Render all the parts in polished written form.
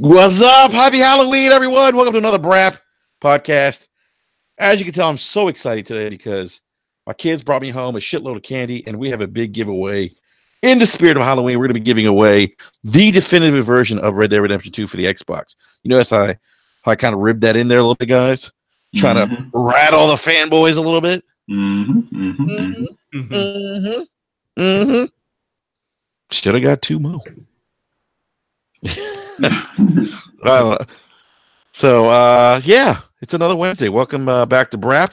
What's up? Happy Halloween, everyone. Welcome to another BRAP podcast. As you can tell, I'm so excited today because my kids brought me home a shitload of candy, and we have a big giveaway. In the spirit of Halloween, we're going to be giving away the definitive version of Red Dead Redemption 2 for the Xbox. You notice how I kind of ribbed that in there a little bit, guys? Trying to rattle the fanboys a little bit. Should have got 2 more. Yeah, it's another Wednesday. Welcome back to BRAP.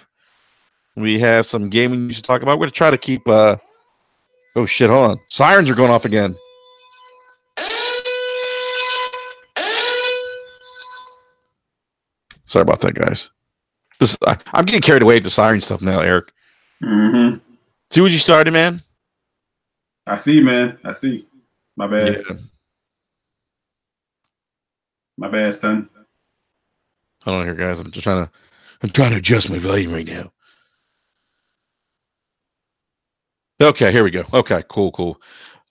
We have some gaming news to talk about. We're going to try to keep... oh, shit, hold on. Sirens are going off again. Sorry about that, guys. I'm getting carried away with the siren stuff now, Eric. See what you started, man? I see, man. I see. My bad. Yeah. My bad, son. Hold on here, guys. I'm trying to adjust my volume right now. Okay, here we go. Okay, cool.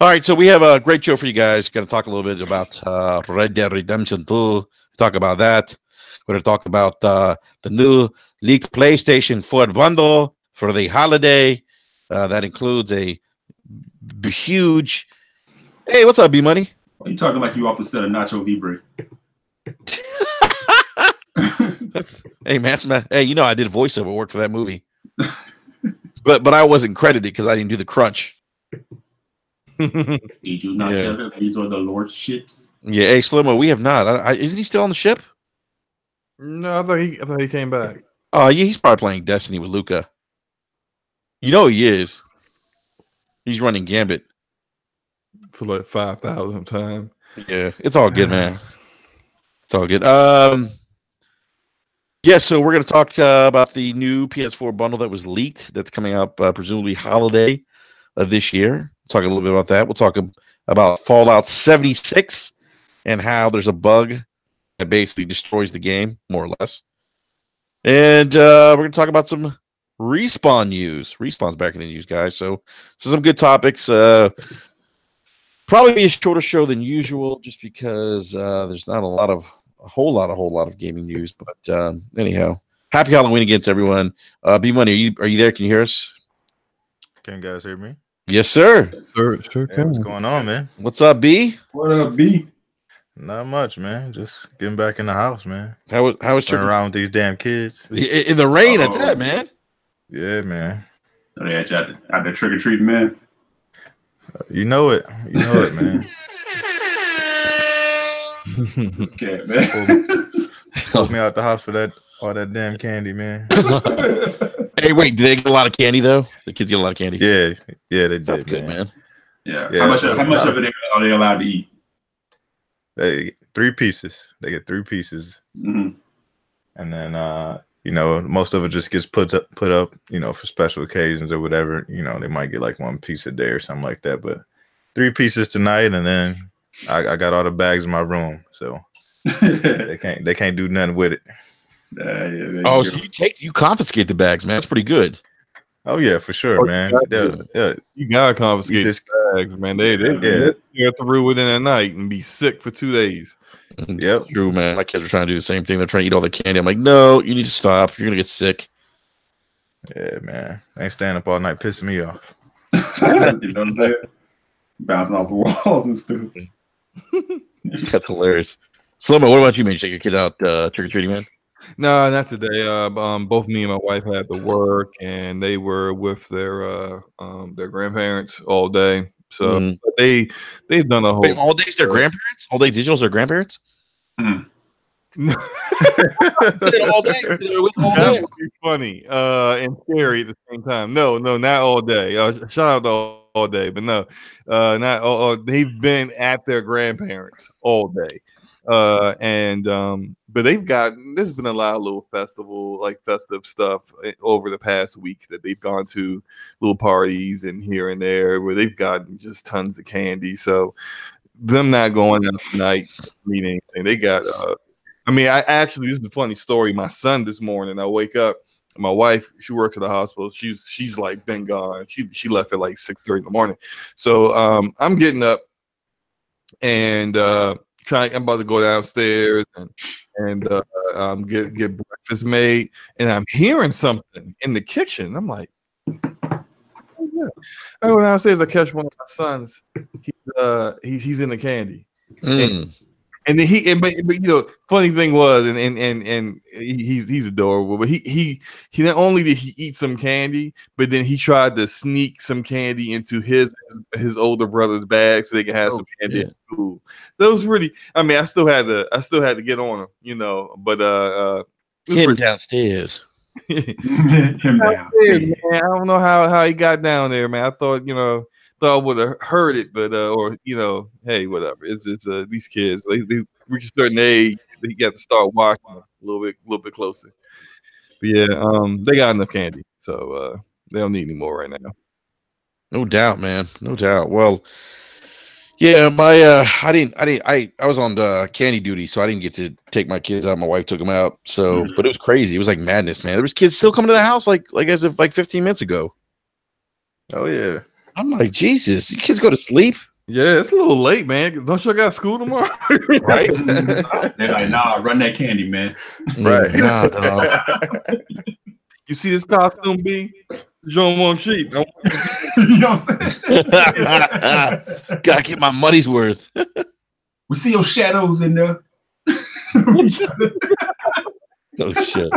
All right, so we have a great show for you guys. Going to talk a little bit about Red Dead Redemption 2. Talk about that. We're going to talk about the new leaked PlayStation 4 bundle for the holiday. That includes a huge... Hey, what's up, B-Money? Why are you talking like you off the set of Nacho Libre? Hey, man, hey, you know I did voiceover work for that movie. But I wasn't credited because I didn't do the crunch. Did you not tell them these are the Lord's ships? Yeah, hey, Slimo, we have not. Isn't he still on the ship? No, I thought he came back. Oh, yeah, he's probably playing Destiny with Luca. You know he is. He's running Gambit. For like 5,000 times. Yeah, it's all good, man. It's all good. Yeah, so we're going to talk about the new PS4 bundle that was leaked. That's coming out presumably holiday this year. Talk a little bit about that. We'll talk about Fallout 76 and how there's a bug that basically destroys the game, more or less. And we're going to talk about some Respawn news. Respawn's back in the news, guys. So some good topics. Probably be a shorter show than usual just because there's not a whole lot of gaming news. But anyhow, happy Halloween again to everyone. B-Money, are you there? Can you hear us? Can you guys hear me? Yes, sir. Sure Hey, what's going on, man? What's up, B? What up, B? Not much, man. Just getting back in the house, man. How was running around with these damn kids in the rain at that, man? Yeah, man. Oh, yeah, out there trick or treating, man. You know it, man. Cat, man. Pulled me out the house for all that damn candy, man. Hey, wait, did they get a lot of candy though? The kids get a lot of candy. Yeah, they did. That's good, man. Yeah. How much of it are they allowed to eat? They get 3 pieces. They get 3 pieces, and then most of it just gets put up, for special occasions or whatever. They might get like 1 piece a day or something like that. But 3 pieces tonight, and then I got all the bags in my room, so they can't do nothing with it. So you confiscate the bags, man. That's pretty good. Oh yeah, for sure, man. Yeah. You gotta confiscate the bags, man. They get through within a night and be sick for 2 days. Yep, true, man. My kids are trying to do the same thing. They're trying to eat all the candy. I'm like, no, you need to stop. You're gonna get sick. Yeah, man. They ain't staying up all night pissing me off. You know what I'm saying? Bouncing off the walls and stuff. That's hilarious. Slimo, what about you, man? You take your kids out trick or treating, man? No, not today. Both me and my wife had to work, and they were with their grandparents all day. So they've done a whole. Wait, all day's their grandparents? All day digital's their grandparents? All day. That would be funny and scary at the same time. No, not all day. Shout out to all day, but no, not all. They've been at their grandparents all day. But there's been a lot of little festive stuff over the past week that they've gone to, little parties and here and there where they've gotten just tons of candy. So them not going out tonight, mean anything. They got, this is a funny story. My son this morning, I wake up, my wife, she works at the hospital. She's like been gone. She left at like 6:30 in the morning. So, I'm getting up and, I'm about to go downstairs and get breakfast made, and I'm hearing something in the kitchen. I'm like, I go downstairs. I catch one of my sons. He's in the candy, and then but you know, funny thing was, and he's adorable. But he not only did he eat some candy, but then he tried to sneak some candy into his older brother's bag so they could have some candy at school. That was really. I mean, I still had to get on him, you know. But him downstairs. Him downstairs, man. I don't know how he got down there, man. I thought I would have heard it, but or hey, whatever. It's these kids they reach a certain age, they got to start watching them a little bit closer. But yeah, they got enough candy, so they don't need any more right now. No doubt, man. No doubt. Well, yeah, I was on candy duty, so I didn't get to take my kids out. My wife took them out. So, but it was crazy. It was like madness, man. There was kids still coming to the house like as of 15 minutes ago. Oh yeah. I'm like, Jesus, you kids go to sleep? Yeah, it's a little late, man. Don't you got school tomorrow? Right? They're like, nah, run that candy, man. Right. Nah, dog. You see this costume, B? You don't want cheap. You know what I'm saying? Gotta get my money's worth. We see your shadows in there. Oh shit.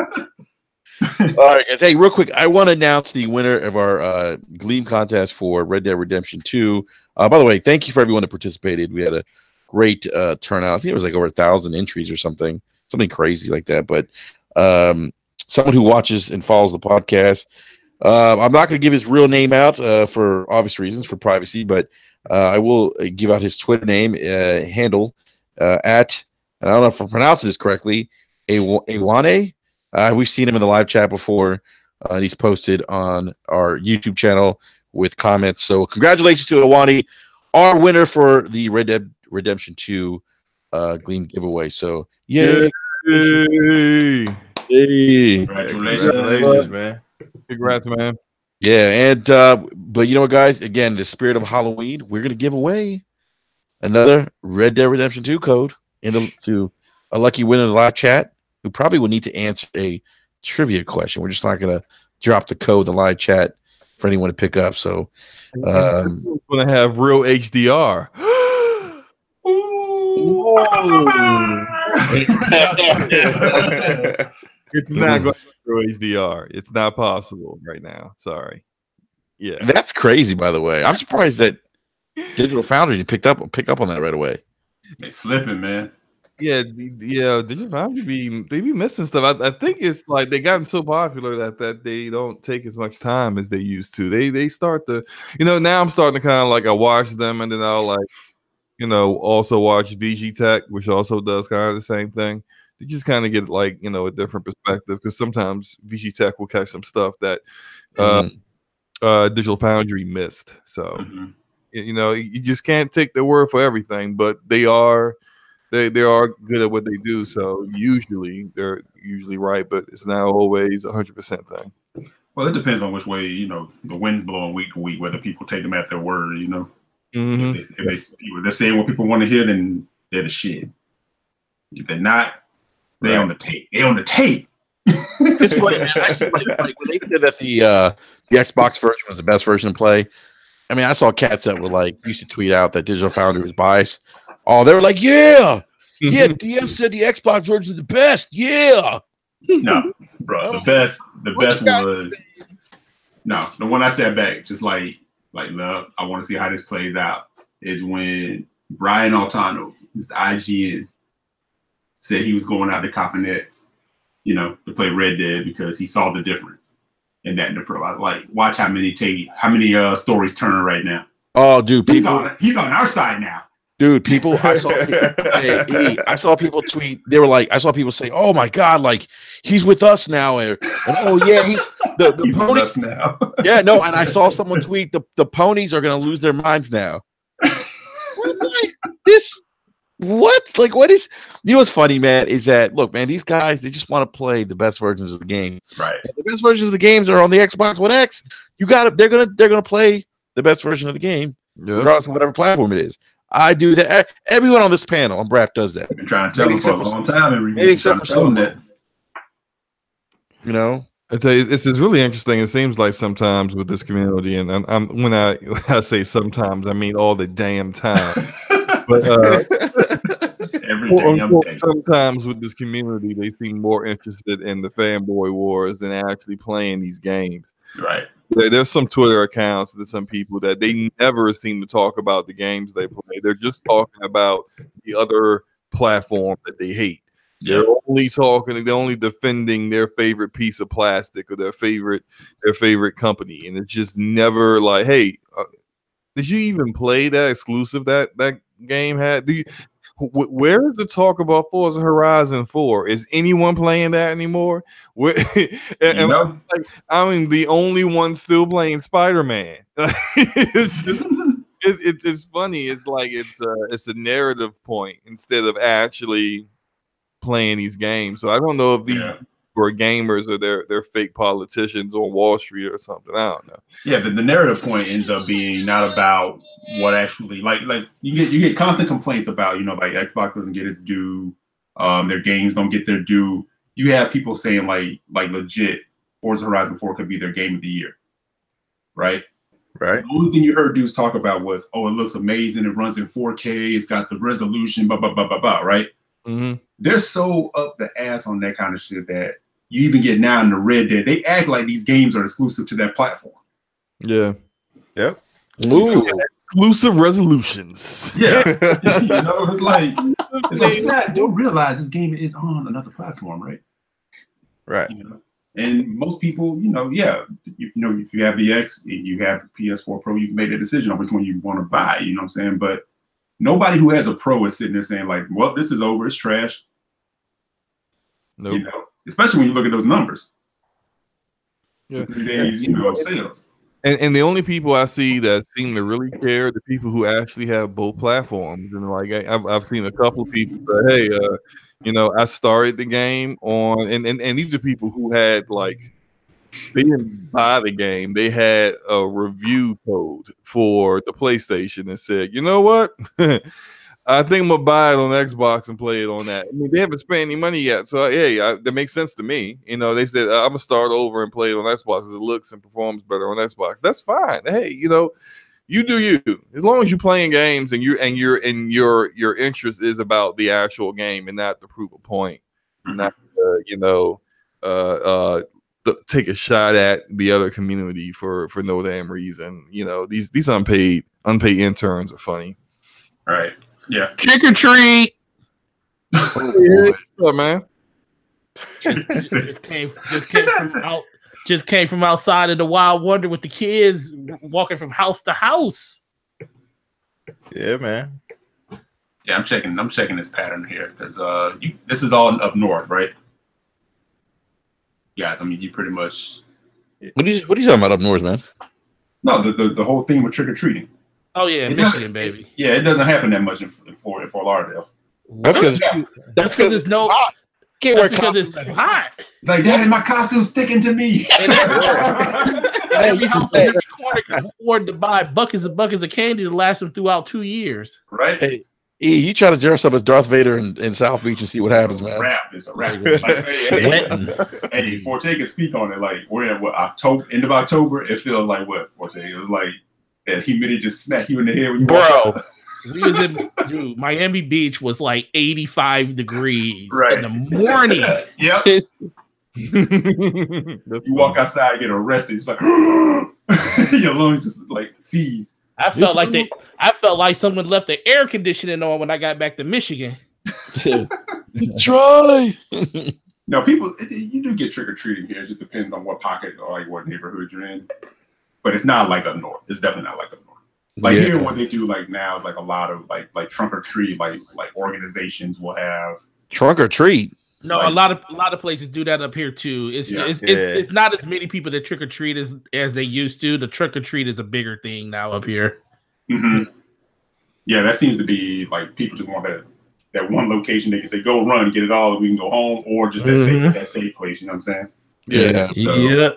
All right, guys. Hey, real quick, I want to announce the winner of our Gleam contest for Red Dead Redemption 2. By the way, thank you for everyone that participated. We had a great turnout. I think it was like over 1,000 entries or something crazy like that. But someone who watches and follows the podcast, I'm not going to give his real name out for obvious reasons, for privacy, but I will give out his Twitter name handle at, and I don't know if I'm pronouncing this correctly, Awane. We've seen him in the live chat before, and he's posted on our YouTube channel with comments. So congratulations to Awani, our winner for the Red Dead Redemption 2 Gleam giveaway. So yay! Congratulations, man. Congrats, man. Yeah, and but you know what, guys? Again, the spirit of Halloween, we're gonna give away another Red Dead Redemption 2 code to a lucky winner in the live chat who probably will need to answer a trivia question. We're just not gonna drop the code in the live chat for anyone to pick up. So we're gonna have real HDR. It's not going to through HDR. It's not possible right now. Sorry. Yeah, that's crazy. By the way, I'm surprised that Digital Foundry didn't pick up on that right away. They slipping, man. Yeah. Digital Foundry they be missing stuff. I think it's like they gotten so popular that they don't take as much time as they used to. They start to, now I'm starting to kind of like I watch them and then I'll like, also watch VG Tech, which also does kind of the same thing. You just kind of get like a different perspective because sometimes VG Tech will catch some stuff that Digital Foundry missed. So you just can't take their word for everything, but they are good at what they do. So they're usually right, but it's not always 100% thing. Well, it depends on which way the wind's blowing week to week, whether people take them at their word. If they're saying what people want to hear, then they're the shit. If they're not, they're on the tape. They're on the tape. It's funny, man. Like when they said that the Xbox version was the best version to play. I mean, I saw cats that were like used to tweet out that Digital Foundry was biased. Oh, they were like, yeah, DM said the Xbox version is the best. Yeah. No, bro, the best was the one I said back, just like love. I want to see how this plays out. Is when Brian Altano, Mr. IGN, said he was going out to Coppin X, to play Red Dead because he saw the difference in that in the pro. I was like, watch how many stories turn right now. Oh, dude, people, he's on our side now. Dude, people, I saw people tweet. They were like, I saw people say, "Oh my god, like he's with us now," and oh yeah, he's he's ponies with us now. Yeah, no, and I saw someone tweet the ponies are gonna lose their minds now. I'm like, this. What? Like, what is? What's funny, man, is that look, man, these guys they just want to play the best versions of the game. Right. And the best versions of the games are on the Xbox One X. They're gonna play the best version of the game, regardless of whatever platform it is. I do that. Everyone on this panel on BRAP does that. I've been trying to tell them for a long time. Maybe except for some. that. You know, I tell you, this is really interesting. It seems like sometimes with this community, and when I say sometimes, I mean all the damn time. But every damn day. Sometimes with this community, they seem more interested in the fanboy wars than actually playing these games. Right. There's some Twitter accounts, there's some people that they never seem to talk about the games they play. They're just talking about the other platform that they hate. They're only talking, they're only defending their favorite piece of plastic or their favorite company, and it's just never like, hey, did you even play that exclusive that game had? Where is the talk about Forza Horizon 4? Is anyone playing that anymore? I mean, the only one still playing Spider-Man. It's funny. It's like it's a narrative point instead of actually playing these games. So I don't know if these were gamers or they're fake politicians on Wall Street or something. I don't know. Yeah, the narrative point ends up being not about what actually like you get constant complaints about, you know, like Xbox doesn't get its due, their games don't get their due. You have people saying like legit Forza Horizon 4 could be their game of the year. Right? Right. The only thing you heard dudes talk about was, oh, it looks amazing, it runs in 4K, it's got the resolution, blah blah blah blah blah, right? Mm-hmm. They're so up the ass on that kind of shit that you even get now in the Red Dead, they act like these games are exclusive to that platform. Yeah. Yep. Exclusive resolutions. Yeah. You know, it's like you guys do realize this game is on another platform, right? Right. You know? And most people, you know, if you have the X and you have PS4 Pro, you can make a decision on which one you want to buy, you know what I'm saying? But nobody who has a Pro is sitting there saying like, well, this is over, it's trash. Nope. You know, especially when you look at those numbers. Yeah. 3 days, you know, of sales. And the only people I see that seem to really care are the people who actually have both platforms. And like I've seen a couple of people say, hey, you know, I started the game on, and these are people who had like, they didn't buy the game. They had a review code for the PlayStation and said, you know what? I think I'm gonna buy it on Xbox and play it on that. I mean, they haven't spent any money yet, so that makes sense to me. You know, they said I'm gonna start over and play it on Xbox as it looks and performs better on Xbox. That's fine. Hey, you know, you do you. As long as you're playing games and your interest is about the actual game and not to prove a point, not take a shot at the other community for no damn reason. You know, these unpaid interns are funny. Right. Yeah. Trick or treat. What, man? just came from outside of the Wild Wonder with the kids walking from house to house. Yeah, man. Yeah, I'm checking this pattern here because this is all up north, right? Guys, I mean, you pretty much. What are you talking about up north, man? No, the whole thing with trick or treating. Oh yeah, Michigan, baby. Yeah, it doesn't happen that much in Fort Lauderdale. That's because it's no. Can't wear because it's hot. It's like, Daddy, my costume's sticking to me. Every house in every corner can afford to buy buckets of candy to last them throughout 2 years. Right. Hey, you try to dress up as Darth Vader in South Beach and see what happens, man. It's a rap. Hey, Forte can speak on it. Like, we're in October, end of October. It feels like what, Forte? It was like that humidity just smack you in the head when you walk out. We was in Miami Beach was like 85 degrees in the morning. Yep. You walk outside, get arrested. It's like your lungs just like seize. I felt like someone left the air conditioning on when I got back to Michigan. Dry. No, people, you do get trick or treating here. It just depends on what pocket or like what neighborhood you're in. But it's not like up north. It's definitely not like up north. Like here, what they do like now is like a lot of like trunk or treat, like organizations will have trunk or treat. No, like, a lot of places do that up here too. It's not as many people that trick or treat as they used to. The trick or treat is a bigger thing now up here. Mm-hmm. Yeah, that seems to be like people just want that one location they can say go run, get it all, and we can go home, or just that safe place. You know what I'm saying? Yeah. So, yeah.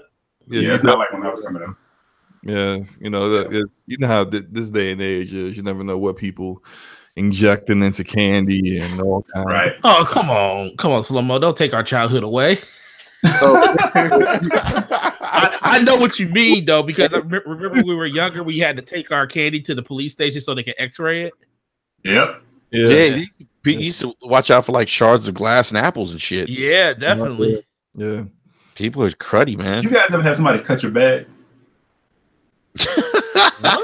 It's not like when I was coming up. Yeah, you know, you know how this day and age is. You never know what people injecting into candy and all kinds. Right. Oh, come on, Slow-Mo. Don't take our childhood away. I know what you mean though, because remember when we were younger, we had to take our candy to the police station so they could X-ray it. Yep. Yeah. You used to watch out for like shards of glass and apples and shit. Yeah, definitely. Yeah. People are cruddy, man. You guys ever had somebody cut your bag?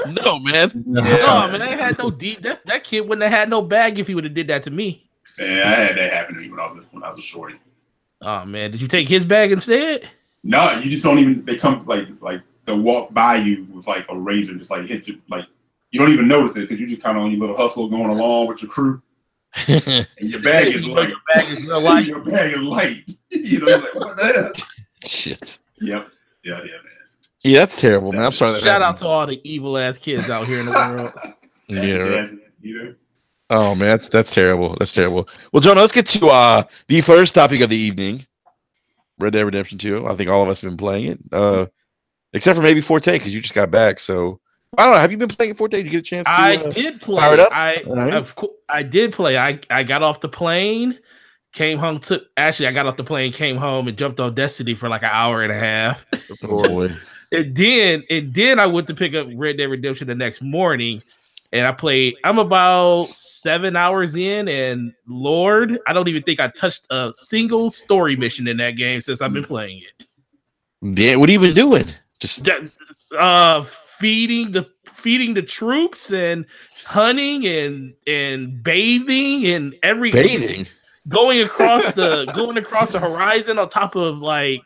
No, man. No, man, I had no deep. That kid wouldn't have had no bag if he would have did that to me. Man, I had that happen to me when I was a shorty. Oh man, did you take his bag instead? No, you just don't even. They come like they'll walk by you with like a razor, just like hit you. Like you don't even notice it because you just kind of on your little hustle going along with your crew. And your bag is light. Your bag is real light. Your bag is light. You know, like, what the hell? Shit. Yep. Yeah, man. Yeah, that's terrible, man. I'm sorry. Shout out to all the evil ass kids out here in the world. Yeah. You know? Oh man, that's terrible. That's terrible. Well, John, let's get to the first topic of the evening. Red Dead Redemption 2. I think all of us have been playing it. Except for maybe Forte, because you just got back. So I don't know. Have you been playing Forte? Did you get a chance to I did play. Fire it up? I did play. I got off the plane, came home, I got off the plane, came home, and jumped on Destiny for like an hour and a half. Oh boy. And then I went to pick up Red Dead Redemption the next morning, and I played. I'm about 7 hours in, and Lord, I don't even think I touched a single story mission in that game since I've been playing it. Yeah, what have you been doing? Just feeding the troops and hunting and bathing and bathing, going across the horizon on top of like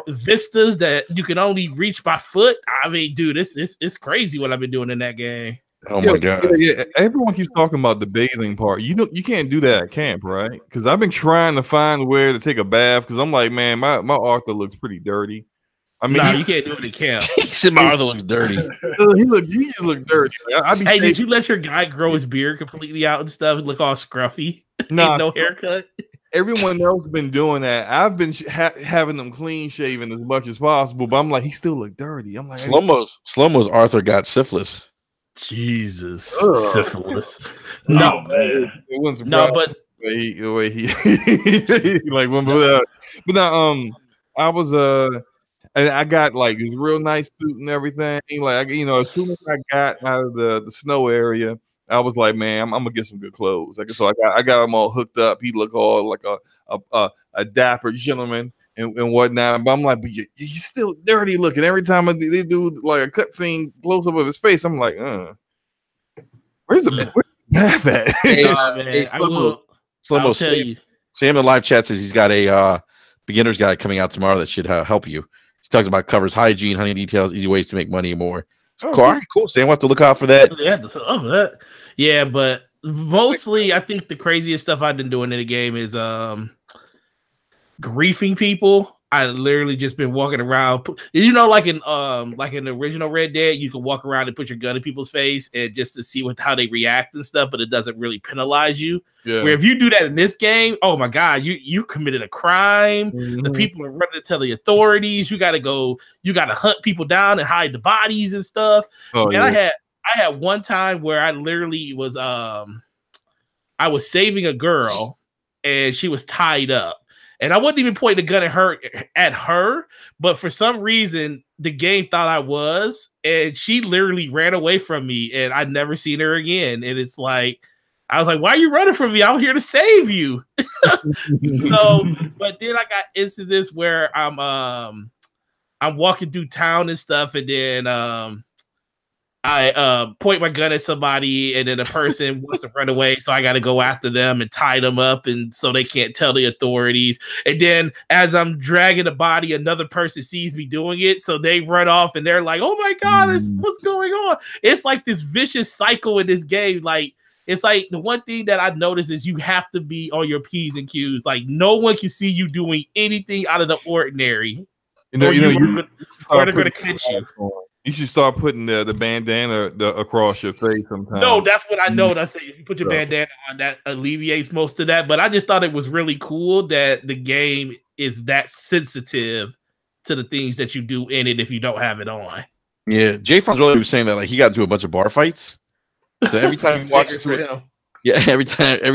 vistas that you can only reach by foot. I mean, dude, it's crazy what I've been doing in that game. Oh my god! Yeah, everyone keeps talking about the bathing part. You can't do that at camp, right? Because I've been trying to find where to take a bath. Because I'm like, man, my Arthur looks pretty dirty. I mean, you can't do it at camp. He said my Arthur looks dirty. He just look dirty. Hey, did you let your guy grow his beard completely out and stuff and look all scruffy? Nah, no haircut. Everyone else been doing that. I've been having them clean shaven as much as possible, but I'm like, he still look dirty. I'm like, Slow-Mo's Arthur got syphilis. Jesus, syphilis. No, man. It wasn't no, but the way he like when but now I was and I got like this real nice suit and everything. Like as soon as I got out of the snow area, I was like, man, I'm gonna get some good clothes. So I got him all hooked up. He looked all like a dapper gentleman and whatnot. But I'm like, but you're still dirty looking. Every time they do like a cutscene close up of his face, I'm like, where's the bath at? Hey, Slow-Mo, Sam in the live chat says he's got a beginner's guide coming out tomorrow that should help you. He talks about covers hygiene, hunting details, easy ways to make money, and more. So, cool. Sam, we'll have to look out for that. Yeah, but mostly I think the craziest stuff I've been doing in the game is griefing people. I literally just been walking around, like in the original Red Dead, you can walk around and put your gun in people's face and just to see how they react and stuff, but it doesn't really penalize you. Yeah. Where if you do that in this game, oh my god, you committed a crime. Mm-hmm. The people are running to tell the authorities. You got to hunt people down and hide the bodies and stuff. Oh, and yeah. I had one time where I literally was I was saving a girl and she was tied up. And I wasn't even pointing the gun at her, but for some reason, the game thought I was, and she literally ran away from me, and I'd never seen her again. And it's like, I was like, why are you running from me? I'm here to save you. But then I got instances where I'm walking through town and stuff, and then I point my gun at somebody, and then a person wants to run away, so I got to go after them and tie them up, and so they can't tell the authorities. And then as I'm dragging the body, another person sees me doing it, so they run off, and they're like, "Oh my god, what's going on?" It's like this vicious cycle in this game. Like it's like the one thing that I've noticed is you have to be on your P's and Q's. Like no one can see you doing anything out of the ordinary, or they're going to catch you. You should start putting the bandana across your face sometimes. No, that's what I know. That's it. You put your bandana on, that alleviates most of that. But I just thought it was really cool that the game is that sensitive to the things that you do in it if you don't have it on. Yeah, Jay Fonzarelli was saying that like he got into a bunch of bar fights. So every time he walks into every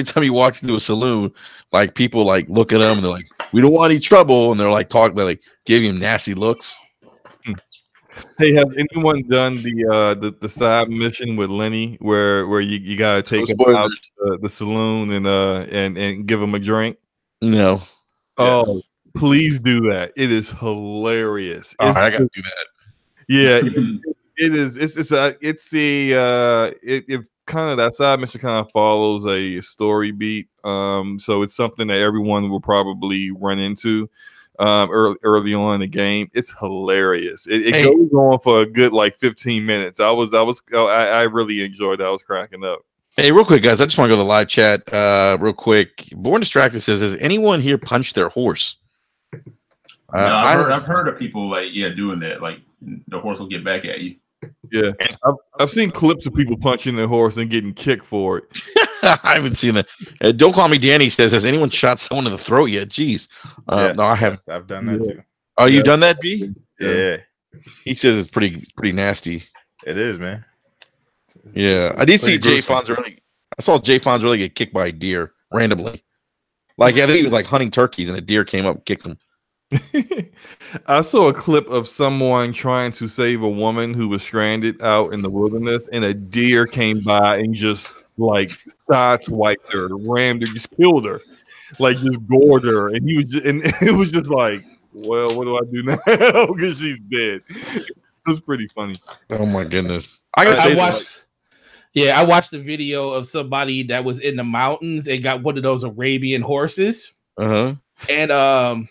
time he walks into a saloon, like people like look at him and they're like, "We don't want any trouble," and they're like they're like giving him nasty looks. Hey, have anyone done the side mission with Lenny where you gotta take him out the saloon and give him a drink? No. Oh, please do that. It is hilarious. I gotta do that. Yeah, it is. It's kind of that side mission kind of follows a story beat. So it's something that everyone will probably run into early on in the game. It's hilarious. It goes on for a good like 15 minutes. I really enjoyed that. I was cracking up. Hey, real quick, guys, I just want to go to the live chat real quick. Born Distracted says, has anyone here punched their horse? No, I've heard of people like doing that. Like the horse will get back at you. Yeah, I've seen clips of people punching their horse and getting kicked for it. I haven't seen that. Don't Call Me Danny says, has anyone shot someone in the throat yet? Jeez. No, I haven't. I've done that too. Oh, you done that, B? Yeah. He says it's pretty nasty. It is, man. Yeah, I did see Jay Fonzarelli. I saw Jay Fonzarelli get kicked by a deer randomly. Like, I think he was like hunting turkeys, and a deer came up and kicked him. I saw a clip of someone trying to save a woman who was stranded out in the wilderness, and a deer came by and just like sideswiped her, rammed her, just killed her, like just gored her, and it was just like, well, what do I do now? Because she's dead. It was pretty funny. Oh my goodness! I watched the video of somebody that was in the mountains and got one of those Arabian horses. And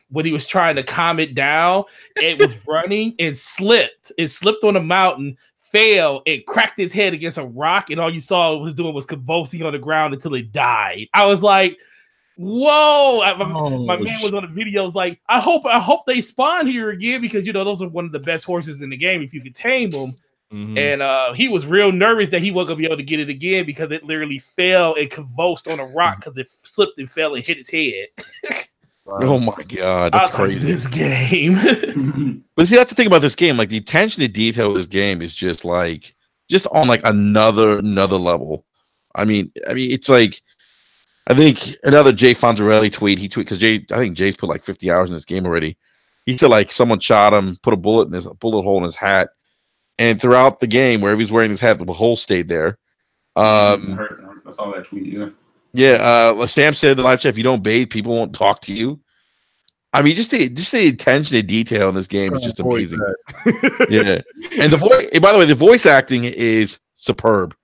when he was trying to calm it down, it was running and slipped. It slipped on a mountain, fell, and cracked his head against a rock, and all you saw it was doing was convulsing on the ground until it died. I was like, whoa. My man was on the video, was like, I hope they spawn here again, because those are one of the best horses in the game if you could tame them. And he was real nervous that he wasn't gonna be able to get it again, because it literally fell and convulsed on a rock because it slipped and fell and hit his head. Oh my god, that's crazy. Like, this game. But see, that's the thing about this game. Like, the attention to detail of this game is just on like another level. I mean, it's like, I think another Jay Fonzarelli tweet. He tweeted because I think Jay's put like 50 hours in this game already. He said like someone shot him, put a bullet hole in his hat, and throughout the game, wherever he's wearing his hat, the hole stayed there. I saw that tweet. Yeah. Yeah, Sam said in the live chat, if you don't bathe, people won't talk to you. I mean, just the attention to detail in this game is just amazing. Yeah, and by the way, the voice acting is superb.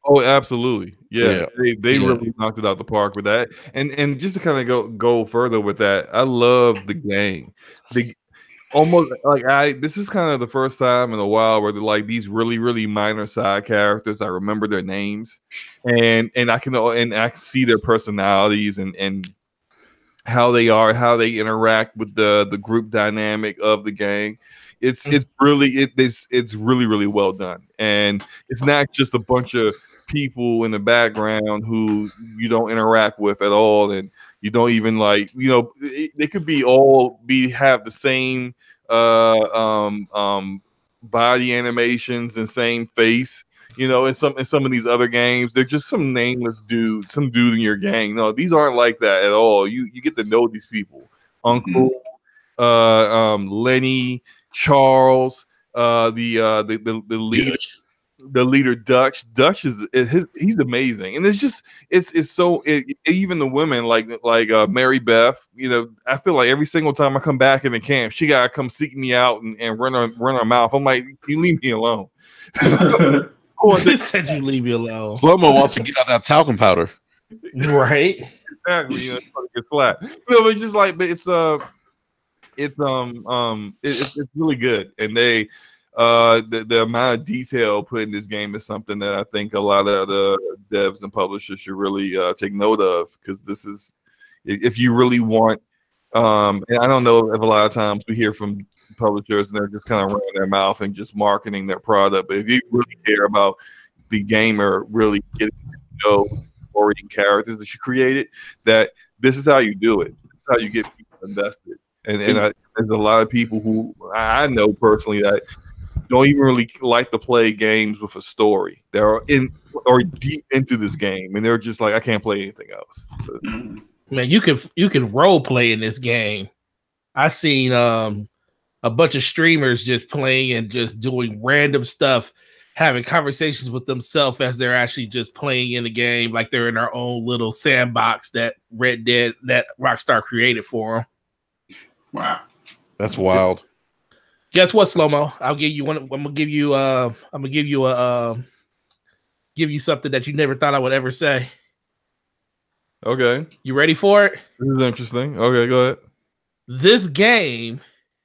Oh, absolutely. Yeah. They really knocked it out the park with that. And just to kind of go further with that, I love the game. Almost like this is kind of the first time in a while where they're like these really, really minor side characters. I remember their names, and I can see their personalities and how they interact with the group dynamic of the game. It's really, really well done, and it's not just a bunch of people in the background who you don't interact with at all, and you don't even they could have the same body animations and same face, in some of these other games. They're just some nameless dude, some dude in your gang. No, these aren't like that at all. You get to know these people. Uncle, Lenny, Charles, the leader. The leader Dutch he's amazing, and it's so even the women like Mary Beth, I feel like every single time I come back in the camp, she gotta come seek me out and run her mouth. I'm like, you leave me alone. They said you leave me alone. Slow-mo wants to get out that talcum powder, right? Exactly. It's get flat. No, but just like, but it's really good, and they. The amount of detail put in this game is something that I think a lot of the devs and publishers should really take note of, because this is, if you really want, and I don't know if a lot of times we hear from publishers and they're just kind of running their mouth and just marketing their product, but if you really care about the gamer really getting to know story and characters that you created, that this is how you do it. This is how you get people invested. And there's a lot of people who I know personally that don't even really like to play games with a story. They're in or deep into this game, and they're just like, I can't play anything else. So, man, you can role play in this game. I seen a bunch of streamers just playing and just doing random stuff, having conversations with themselves as they're actually just playing in the game, like they're in their own little sandbox that that Rockstar created for them. Wow, that's wild. Guess what, Slow-Mo? I'll give you one. I'm gonna give you something that you never thought I would ever say. okay, You ready for it? this is interesting. Okay, go ahead. This game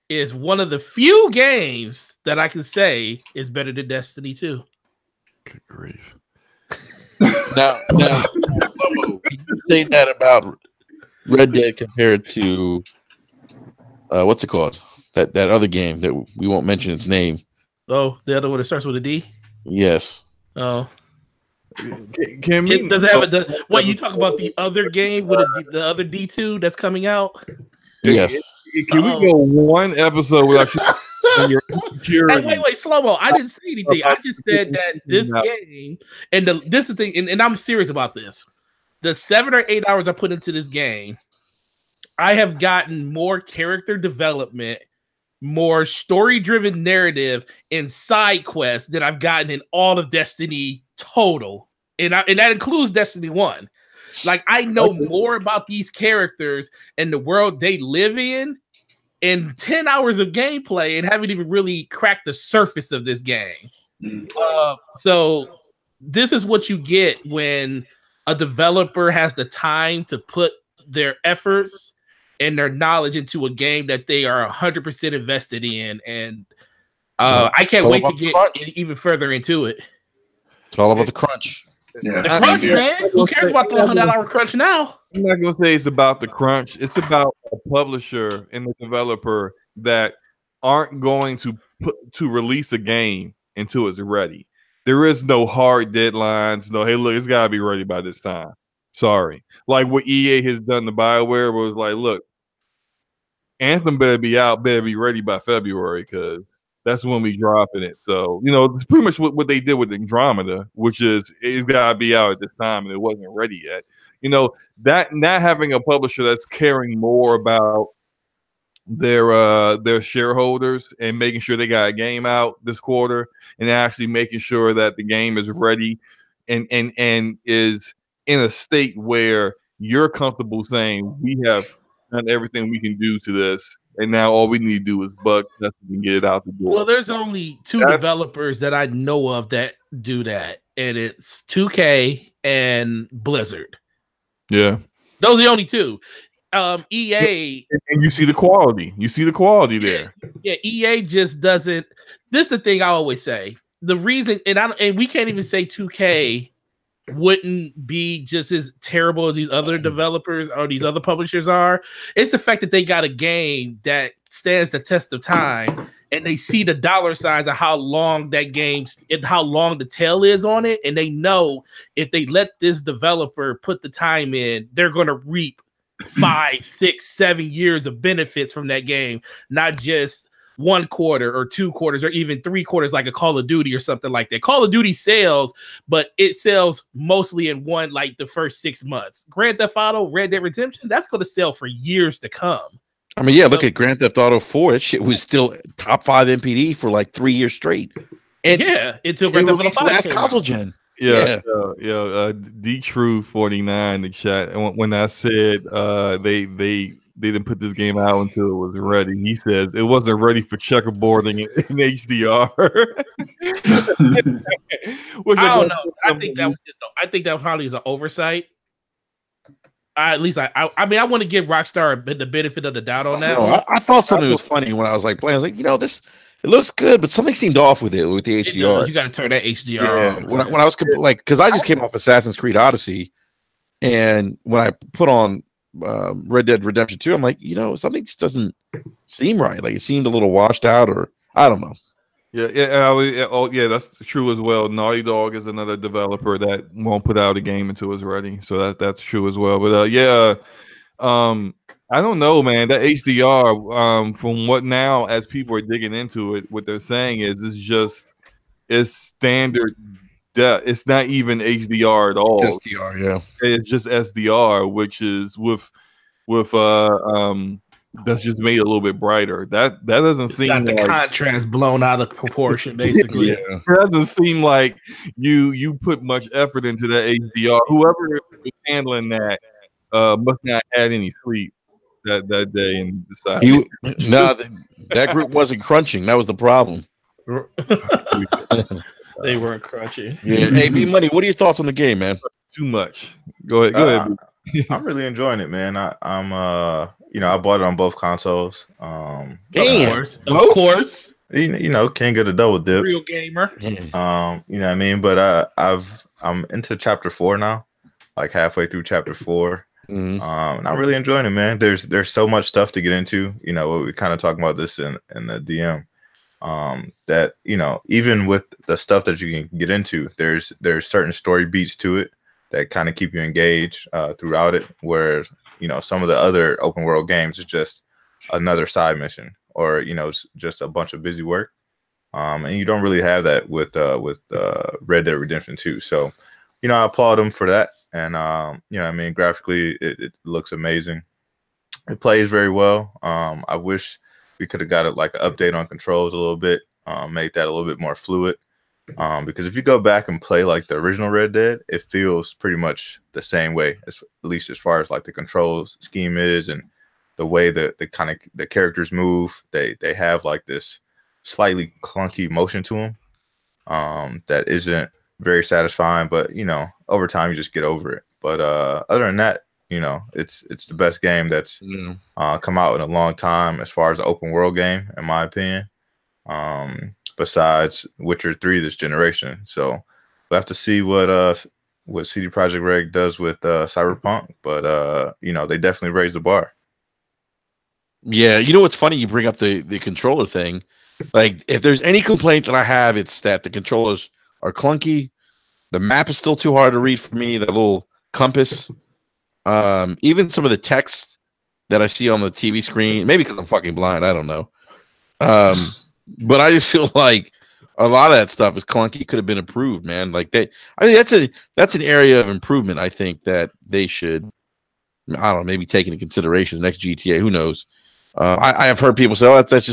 is one of the few games that I can say is better than Destiny 2. Good grief. Now, Slow-Mo, can you say that about Red Dead compared to what's it called? That other game that we won't mention its name. Oh, the other one that starts with a D? Yes. Oh. Can we, Does it have what you talk about the other game with the other D2 that's coming out? Yes. Can we go one episode without your insecurity? Hey, wait, Slow-Mo. I didn't say anything. I just said that this game, and this is the thing, and I'm serious about this. The 7 or 8 hours I put into this game, I have gotten more character development, more story-driven narrative, and side quests than I've gotten in all of Destiny total, and that includes Destiny 1. Like, I know more about these characters and the world they live in 10 hours of gameplay and haven't even really cracked the surface of this game. So this is what you get when a developer has the time to put their efforts and their knowledge into a game that they are 100% invested in. And I can't wait to get even further into it. It's all about the crunch. Yeah, The crunch, man. Who cares about the 100-hour crunch now? I'm not gonna say it's about the crunch. It's about a publisher and the developer that aren't going to release a game until it's ready. There is no hard deadlines. No, hey, look, it's gotta be ready by this time. Sorry. Like what EA has done to BioWare was like, look, Anthem better be out, better be ready by February, because that's when we dropping it. So, it's pretty much what they did with Andromeda, which is it's got to be out at this time, and it wasn't ready yet. That not having a publisher that's caring more about their shareholders and making sure they got a game out this quarter and actually making sure that the game is ready and is in a state where you're comfortable saying we have done everything we can do to this. And now all we need to do is bug test and get it out the door. Well, there's only two developers that I know of that do that, and it's 2K and Blizzard. Yeah. Those are the only two. EA. And you see the quality. You see the quality there. Yeah, EA just doesn't. This is the thing I always say. The reason, and we can't even say 2K wouldn't be just as terrible as these other developers or these other publishers are. It's the fact that they got a game that stands the test of time, and they see the dollar signs of how long that game's and how long the tail is on it, and they know if they let this developer put the time in, they're going to reap 5, 6, 7 years of benefits from that game, not just 1 quarter or 2 quarters or even 3 quarters like a Call of Duty or something like that. Call of Duty sells, but it sells mostly in the first 6 months. Grand Theft Auto, Red Dead Redemption, that's going to sell for years to come. I mean, look at Grand Theft Auto 4. That shit was still top 5 MPD for like 3 years straight. And until Grand Theft Auto 5 last console gen. Yeah. D-True49 in the chat. And when I said they didn't put this game out until it was ready, he says it wasn't ready for checkerboarding in HDR. I don't know. I think that probably is an oversight. I want to give Rockstar the benefit of the doubt on that. I thought something was funny when I was like playing. I was like, this it looks good, but something seemed off with the HDR. You got to turn that HDR on. When I was because I just came off Assassin's Creed Odyssey, and when I put on Red Dead Redemption 2, I'm like, something just doesn't seem right. Like it seemed a little washed out, or I don't know. Yeah, that's true as well. Naughty Dog is another developer that won't put out a game until it's ready, so that's true as well. But I don't know, man. That HDR, from what now, as people are digging into it, what they're saying is it's standard depth. It's not even HDR at all. It's SDR, yeah. It's just SDR, which is with that's just made it a little bit brighter. That doesn't seem got the like contrast blown out of proportion, basically. Yeah. it doesn't seem like you put much effort into that HDR. Whoever was handling that must not have had any sleep that day and decided. That group wasn't crunching. That was the problem. They weren't crunching. Yeah. Hey, B Money, what are your thoughts on the game, man? Too much. Go ahead. I'm really enjoying it, man. I'm I bought it on both consoles. Of course. King of the double dip. Real gamer. You know what I mean? But I'm into chapter 4 now, like halfway through chapter 4. Mm-hmm. And I'm really enjoying it, man. There's so much stuff to get into. We kind of talking about this in the DM. That even with the stuff that you can get into, there's certain story beats to it that kind of keep you engaged throughout it, where some of the other open world games is just another side mission, or it's just a bunch of busy work, and you don't really have that with Red Dead Redemption 2. So I applaud them for that. And graphically it looks amazing. It plays very well. I wish we could have got it like an update on controls a little bit, make that a little bit more fluid. Because if you go back and play like the original Red Dead, it feels pretty much the same way, at least as far as like the controls scheme is, and the way that the characters move. They have like this slightly clunky motion to them that isn't very satisfying, but over time you just get over it. But other than that, it's the best game that's come out in a long time as far as an open world game, in my opinion. Besides Witcher 3 this generation. So we'll have to see what CD Projekt Red does with Cyberpunk, but they definitely raised the bar. Yeah, what's funny? You bring up the controller thing. Like, if there's any complaint that I have, it's that the controllers are clunky. The map is still too hard to read for me. That little compass. Even some of the text that I see on the TV screen, maybe because I'm fucking blind, I don't know. But I just feel like a lot of that stuff is clunky. Could have been improved, man. Like that's an area of improvement. I think that they should, I don't know, maybe take into consideration the next GTA. Who knows? I have heard people say, "Oh, that's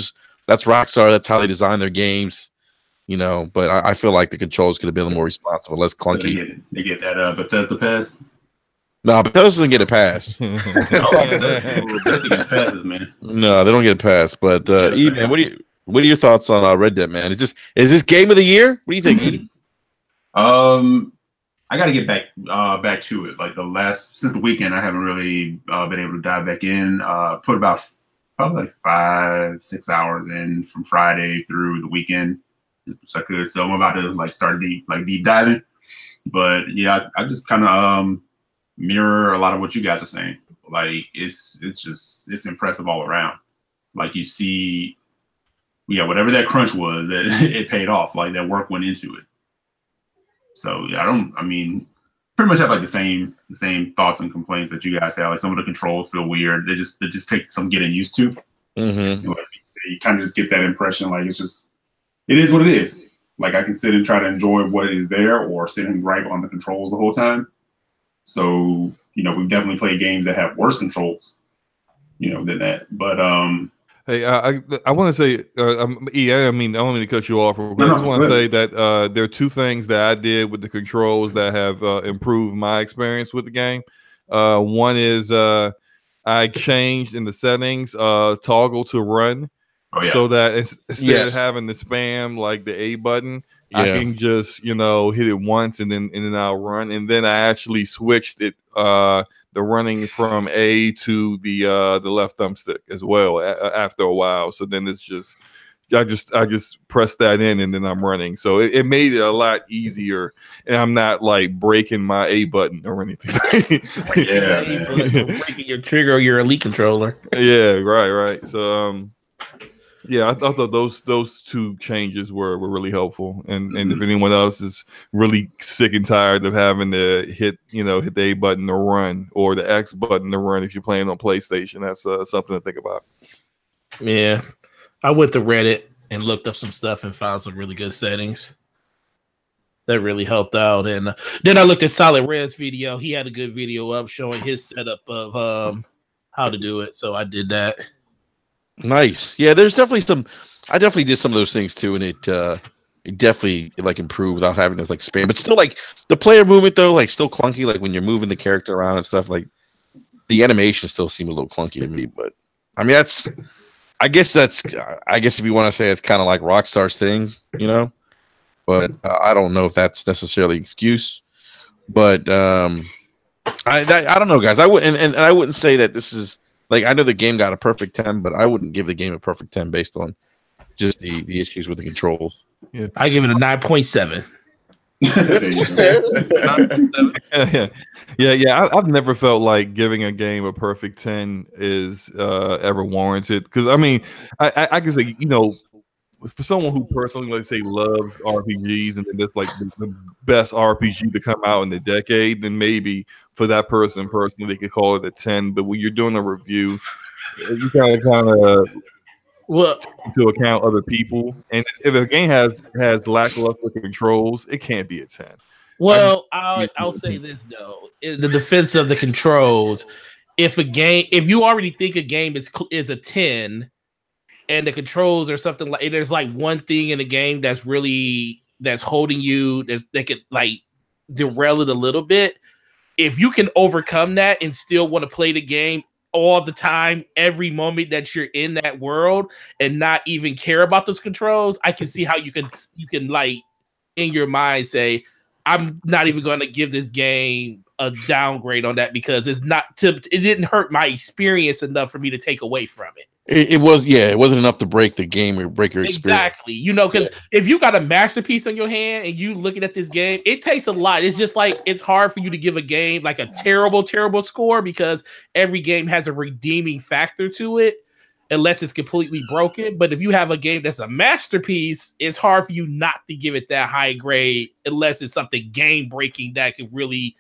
Rockstar. That's how they design their games." But I feel like the controls could have been a little more responsive, less clunky. So they get that Bethesda pass. No, Bethesda doesn't get a pass. Bethesda gets passes, man. No, they don't get a pass. But Eden, what are your thoughts on Red Dead, man? Is this game of the year? What do you think, Eden? I got to get back to it. Like since the weekend, I haven't really been able to dive back in. Put about probably like 5-6 hours in from Friday through the weekend, so I could. So I'm about to start deep diving. But yeah, I just kind of mirror a lot of what you guys are saying. Like it's impressive all around. Like you see. Yeah, whatever that crunch was, it paid off. Like that work went into it. So yeah, pretty much have like the same thoughts and complaints that you guys have. Like some of the controls feel weird. They just take some getting used to. Mm-hmm. You kind of just get that impression, like it is what it is. Like I can sit and try to enjoy what is there, or sit and gripe on the controls the whole time. So we've definitely played games that have worse controls, than that. But hey, I want to say, I don't mean to cut you off. I just want to say that there are two things that I did with the controls that have improved my experience with the game. One is I changed in the settings toggle to run, so that instead of having to spam like the A button, I can just hit it once and then I'll run. And then I actually switched it the running from A to the left thumbstick as well after a while. So then it's just I just press that in and then I'm running. So it made it a lot easier, and I'm not like breaking my A button or anything. Breaking your trigger or your elite controller. Yeah, right. So Yeah, I thought those two changes were really helpful, and if anyone else is really sick and tired of having to hit the A button to run or the X button to run if you're playing on PlayStation, that's something to think about. Yeah, I went to Reddit and looked up some stuff and found some really good settings that really helped out. And then I looked at Solid Red's video. He had a good video up showing his setup of how to do it. So I did that. Nice. Yeah, there's definitely some. I definitely did some of those things too, and it definitely like improved without having to like spam. But still, like the player movement though, like still clunky. Like when you're moving the character around and stuff, like the animation still seemed a little clunky to me. But I mean, I guess if you want to say it's kind of like Rockstar's thing, you know. But I don't know if that's necessarily an excuse. But I don't know, guys. I wouldn't and I wouldn't say that this is. Like, I know the game got a perfect 10, but I wouldn't give the game a perfect 10 based on just the issues with the controls. Yeah, I give it a 9.7. Yeah. I've never felt like giving a game a perfect 10 is ever warranted. Because I mean, I can say, for someone who personally, let's say, loves RPGs and it's like the best RPG to come out in the decade, then maybe for that person personally, they could call it a 10. But when you're doing a review, you kind of to account other people. And if a game has lackluster controls, it can't be a 10. Well, I'll say this though, in the defense of the controls, if you already think a game is a 10. And the controls or something like there's like one thing in the game that's holding you that could like derail it a little bit. If you can overcome that and still want to play the game all the time, every moment that you're in that world and not even care about those controls, I can see how you can like in your mind say, I'm not even going to give this game a downgrade on that because it didn't hurt my experience enough for me to take away from it. It wasn't enough to break the game or break your experience. Exactly. Because if you got a masterpiece on your hand and you looking at this game, it takes a lot. It's just like it's hard for you to give a game like a terrible, terrible score because every game has a redeeming factor to it unless it's completely broken. But if you have a game that's a masterpiece, it's hard for you not to give it that high grade unless it's something game breaking that could really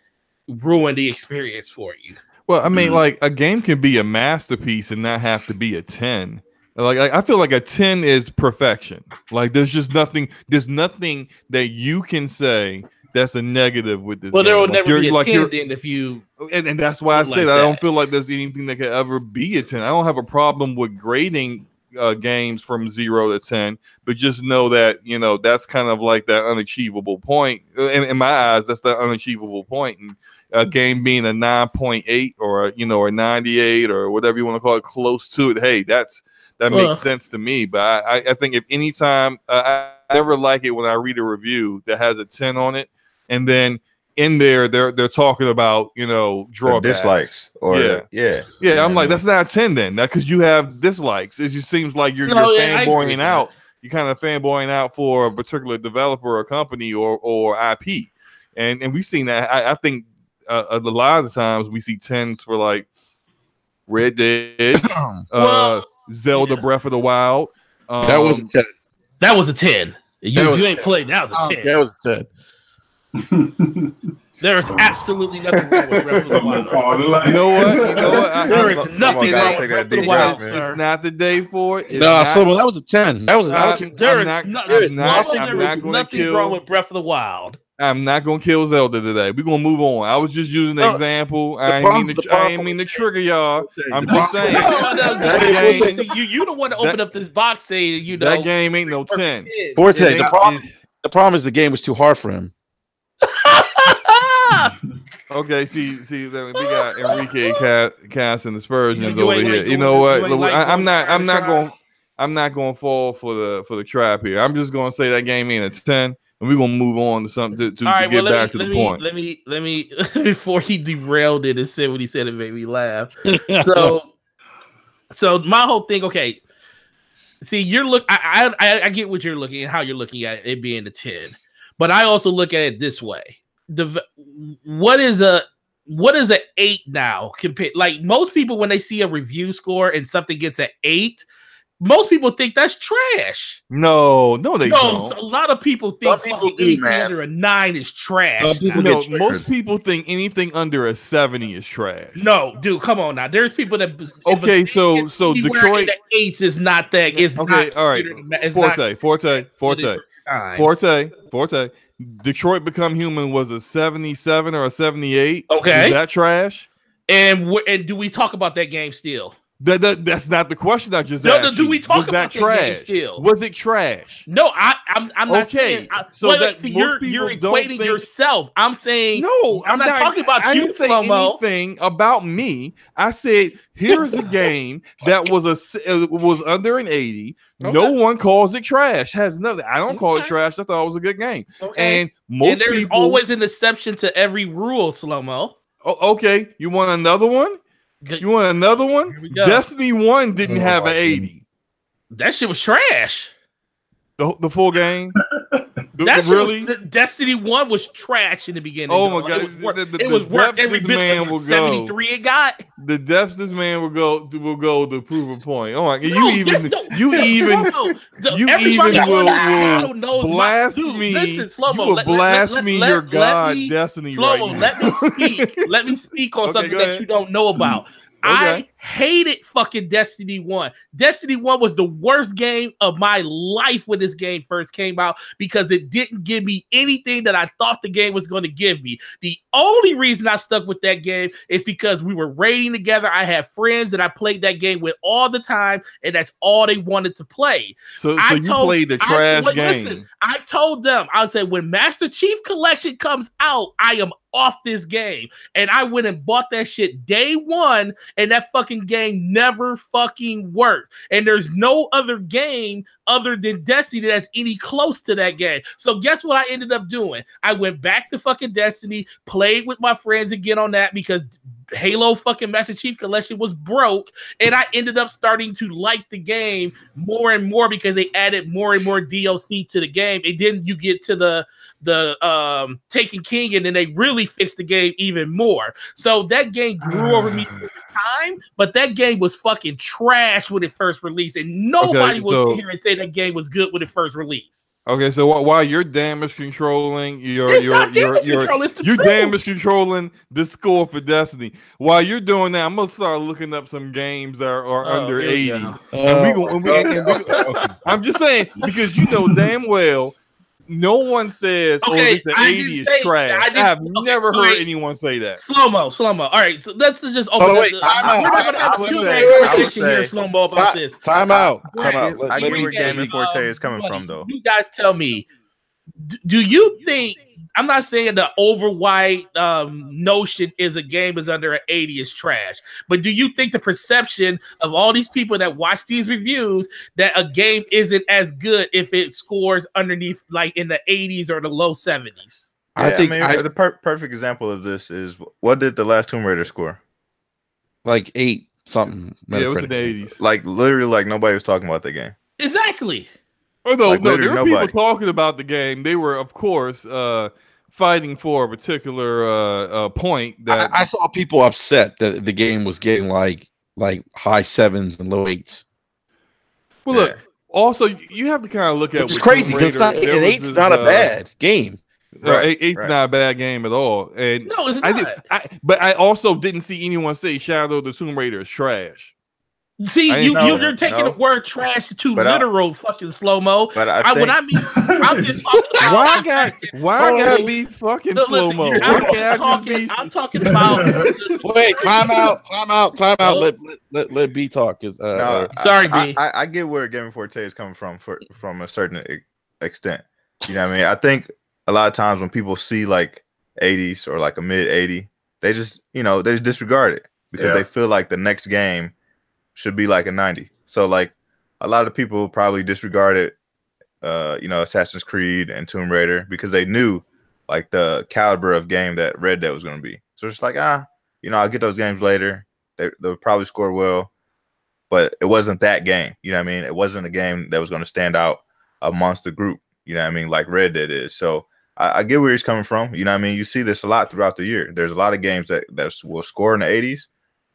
ruin the experience for you. Well, I mean, like a game can be a masterpiece and not have to be a 10. Like I feel like a 10 is perfection. Like there's nothing that you can say that's a negative with this. Well, game. there will never be a like 10 then if you and that's why I said I don't feel like there's anything that could ever be a 10. I don't have a problem with grading games from 0 to 10, but just know that that's kind of like that unachievable point. In my eyes, that's the unachievable point. And a game being a 9.8 or a 98 or whatever you want to call it, close to it. Hey, that makes sense to me. But I think if any time I never like it when I read a review that has a 10 on it, and then in there they're talking about drawbacks, dislikes, or yeah. I'm like, that's not a 10 then. That because you have dislikes. It just seems like you're fanboying out. You're kind of fanboying out for a particular developer or company or IP, and we've seen that. I think a lot of the times we see 10s for like Red Dead, Zelda Breath of the Wild. That was a 10. That was a 10. You ain't played. That was a 10. That was a 10. There is absolutely nothing wrong with Breath of the Wild. You know what? There is nothing wrong with Breath of the Wild, sir. It's not the day for it. That was a 10. That was. There is nothing wrong with Breath of the Wild. I'm not gonna kill Zelda today. We're gonna move on. I was just using an example. I ain't mean to trigger y'all. I'm just saying. You don't want to open up this box saying that game ain't no 10. Forte, the problem is the game was too hard for him. Okay, see, we got Enrique casting aspersions over here. You know what? I'm not going to fall for the trap here. I'm just going to say that game ain't a 10. And we're gonna move on to something to get back to the point. Let me before he derailed it and said what he said, it made me laugh. So my whole thing, okay. See, I get what you're looking at, how you're looking at it being a 10, but I also look at it this way: what is a 8 now? Compared, like most people, when they see a review score and something gets an 8, Most people think that's trash. No, they don't. So a lot of people think anything under a 9 is trash. Most people think anything under a 70 is trash. No, dude, come on now. There's people that okay. So Detroit the 8s is not that. It's okay. Not, all right. Forte. Detroit Become Human was a 77 or a 78. Okay, is that trash? And do we talk about that game still? That's not the question I just asked. No, do we talk about that trash still? Was it trash? No, I'm not saying. You're equating yourself. I'm saying no. I'm not talking about you. Didn't say anything about me. I said here's a game that was under an 80. Okay. No one calls it trash. Has nothing. I don't call it trash. I thought it was a good game. Okay. And there's people always an exception to every rule. Slow-mo. Okay, you want another one? You want another one? Destiny 1 didn't have an 80. That shit was trash. The full game? Destiny 1 was trash in the beginning. Oh my god. It was worth every bit of 73 it got. The depths this man will go to prove a point. Oh my god. You even will blaspheme. Listen, Slow-mo. You will blaspheme your God Destiny right now. Let me speak. Let me speak on something that you don't know about. Okay. I hated fucking Destiny 1. Destiny 1 was the worst game of my life when this game first came out because it didn't give me anything that I thought the game was going to give me. The only reason I stuck with that game is because we were raiding together. I had friends that I played that game with all the time, and that's all they wanted to play. So you played the trash game. Listen, I told them, I said, when Master Chief Collection comes out, I am off this game. And I went and bought that shit day one, and that fucking game never fucking worked. And there's no other game other than Destiny that's any close to that game. So guess what I ended up doing? I went back to fucking Destiny, played with my friends again on that because Halo fucking Master Chief Collection was broke, and I ended up starting to like the game more and more because they added more and more DLC to the game. And then you get to the Taken King, and then they really fixed the game even more. So that game grew over me over time, but that game was fucking trash when it first released, and nobody will sit here and say that game was good when it first released. Okay, so while you're damage controlling, you're damage controlling the score for Destiny. While you're doing that, I'm gonna start looking up some games that are under 80. I'm just saying because you know damn well no one says, this the 80 is trash. I have never heard anyone say that. Slow-mo. All right, so let's just open up. We're not going to have a two-man conversation here, Slow-mo, about this. Time out. I get where Gaming Forte is coming from, though. You guys tell me, do you think, I'm not saying the overwide notion is a game is under an 80 is trash, but do you think the perception of all these people that watch these reviews that a game isn't as good if it scores underneath like in the 80s or the low 70s? I think the perfect example of this is what did the last Tomb Raider score? Like 8 something. Yeah, it was in the 80s. Like literally, like nobody was talking about the game. Exactly. Oh no, there were people talking about the game. They were, of course, fighting for a particular point. That I saw people upset that the game was getting like high 7s and low 8s. Well, look. Also, you have to kind of look at it's crazy because an 8's not a bad game. Right. 8's not a bad game at all. And no, it's not. But I also didn't see anyone say Shadow of the Tomb Raider is trash. See, you're taking the word trash too literal, fucking Slow-mo. But I'm just talking about why gotta be fucking Slow-mo? I'm talking about. Wait, time out. Let B talk. Sorry, B. I get where Gaming Forte is coming from a certain extent. You know what I mean? I think a lot of times when people see like 80s or like a mid 80, they just disregard it because they feel like the next game should be like a 90. So like a lot of people probably disregarded Assassin's Creed and Tomb Raider because they knew like the caliber of game that Red Dead was going to be. So it's like, I'll get those games later. They'll probably score well, but it wasn't that game. You know what I mean? It wasn't a game that was going to stand out amongst the group, you know what I mean? Like Red Dead is. So I get where he's coming from. You know what I mean? You see this a lot throughout the year. There's a lot of games that will score in the 80s,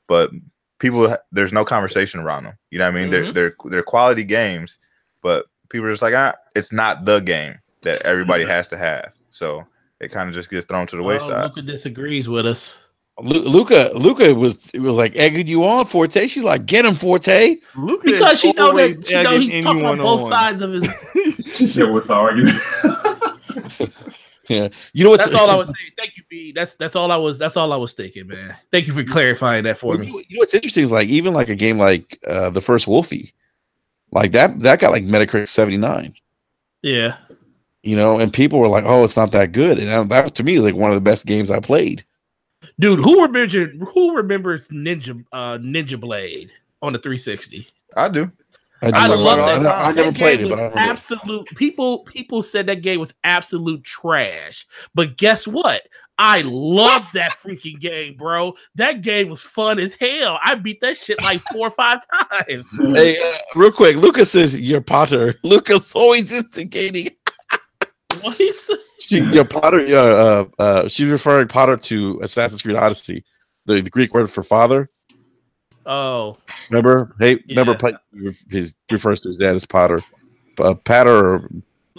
but people, there's no conversation around them. You know what I mean? They're quality games, but people are just like, it's not the game that everybody has to have. So it kind of just gets thrown to the wayside. Luca disagrees with us. Luca was like egging you on, Forte. She's like, get him, Forte. Luca because she know that he's talking on both sides of his. She said, "What's the argument?" Yeah, you know what? That's all I was saying. Thank you, B. That's all I was thinking, man. Thank you for clarifying that for me. You know what's interesting is like even like a game like the first Wolfie, like that got like Metacritic 79. Yeah, you know, and people were like, "Oh, it's not that good," and that to me is like one of the best games I played. Dude, who remembers Ninja Blade on the 360? I do. I love that. I never played it, but I remember. Absolute people said that game was absolute trash. But guess what? I love that freaking game, bro. That game was fun as hell. I beat that shit like 4 or 5 times. Hey, real quick, Lucas says you're Potter. Lucas always instigating. What is your Potter? She's referring Potter to Assassin's Creed Odyssey, the Greek word for father. Oh, remember? Hey, yeah. Remember? His refers to his dad as Potter, Patter.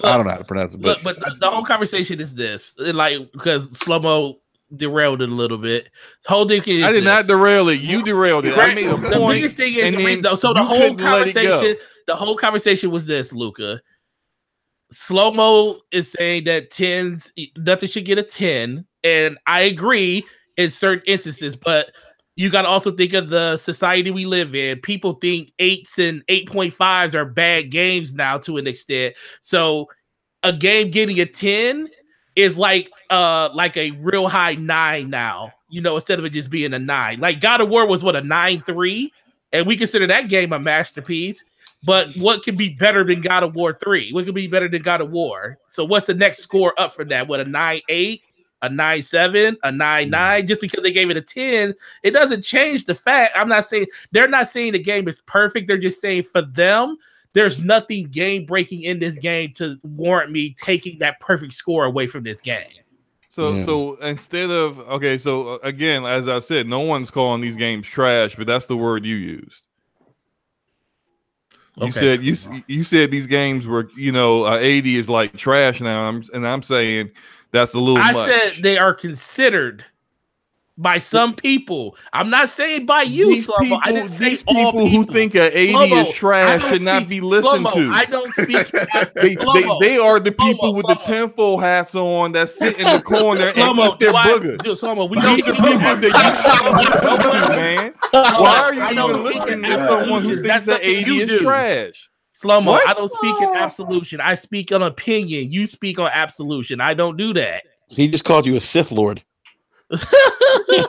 I don't know how to pronounce it. But the whole conversation is this, like because Slow-Mo derailed it a little bit. The whole thing is I did not derail it. You derailed it. I made a point. The biggest thing is the whole conversation was this, Luca. Slow-Mo is saying that 10s, nothing should get a 10, and I agree in certain instances, but you got to also think of the society we live in. People think 8s and 8.5s are bad games now to an extent. So a game getting a 10 is like a real high 9 now, you know, instead of it just being a 9. Like God of War was what, a 9.3, and we consider that game a masterpiece. But what could be better than God of War 3? What could be better than God of War? So what's the next score up for that? What, a 9.8, a 9.7, a 9.9? Just because they gave it a 10, it doesn't change the fact. They're not saying the game is perfect. They're just saying for them, there's nothing game-breaking in this game to warrant me taking that perfect score away from this game. So instead of, okay, so again, as I said, no one's calling these games trash, but that's the word you used. You said these games were, 80 is like trash now, and I'm saying that's a little much. I said they are considered by some people. I'm not saying by you, Slow-Mo. I didn't say these all people who think an 80 Slow-Mo, is trash should not be listened to. I don't speak. They are the people with the tinfoil hats on that sit in the corner and eat their boogers. Slow-Mo, These are people that you should listen to, man. Why are you even listening to someone who thinks that 80 is trash? Slow-Mo, I don't speak in absolution. I speak on opinion. You speak on absolution. I don't do that. He just called you a Sith Lord.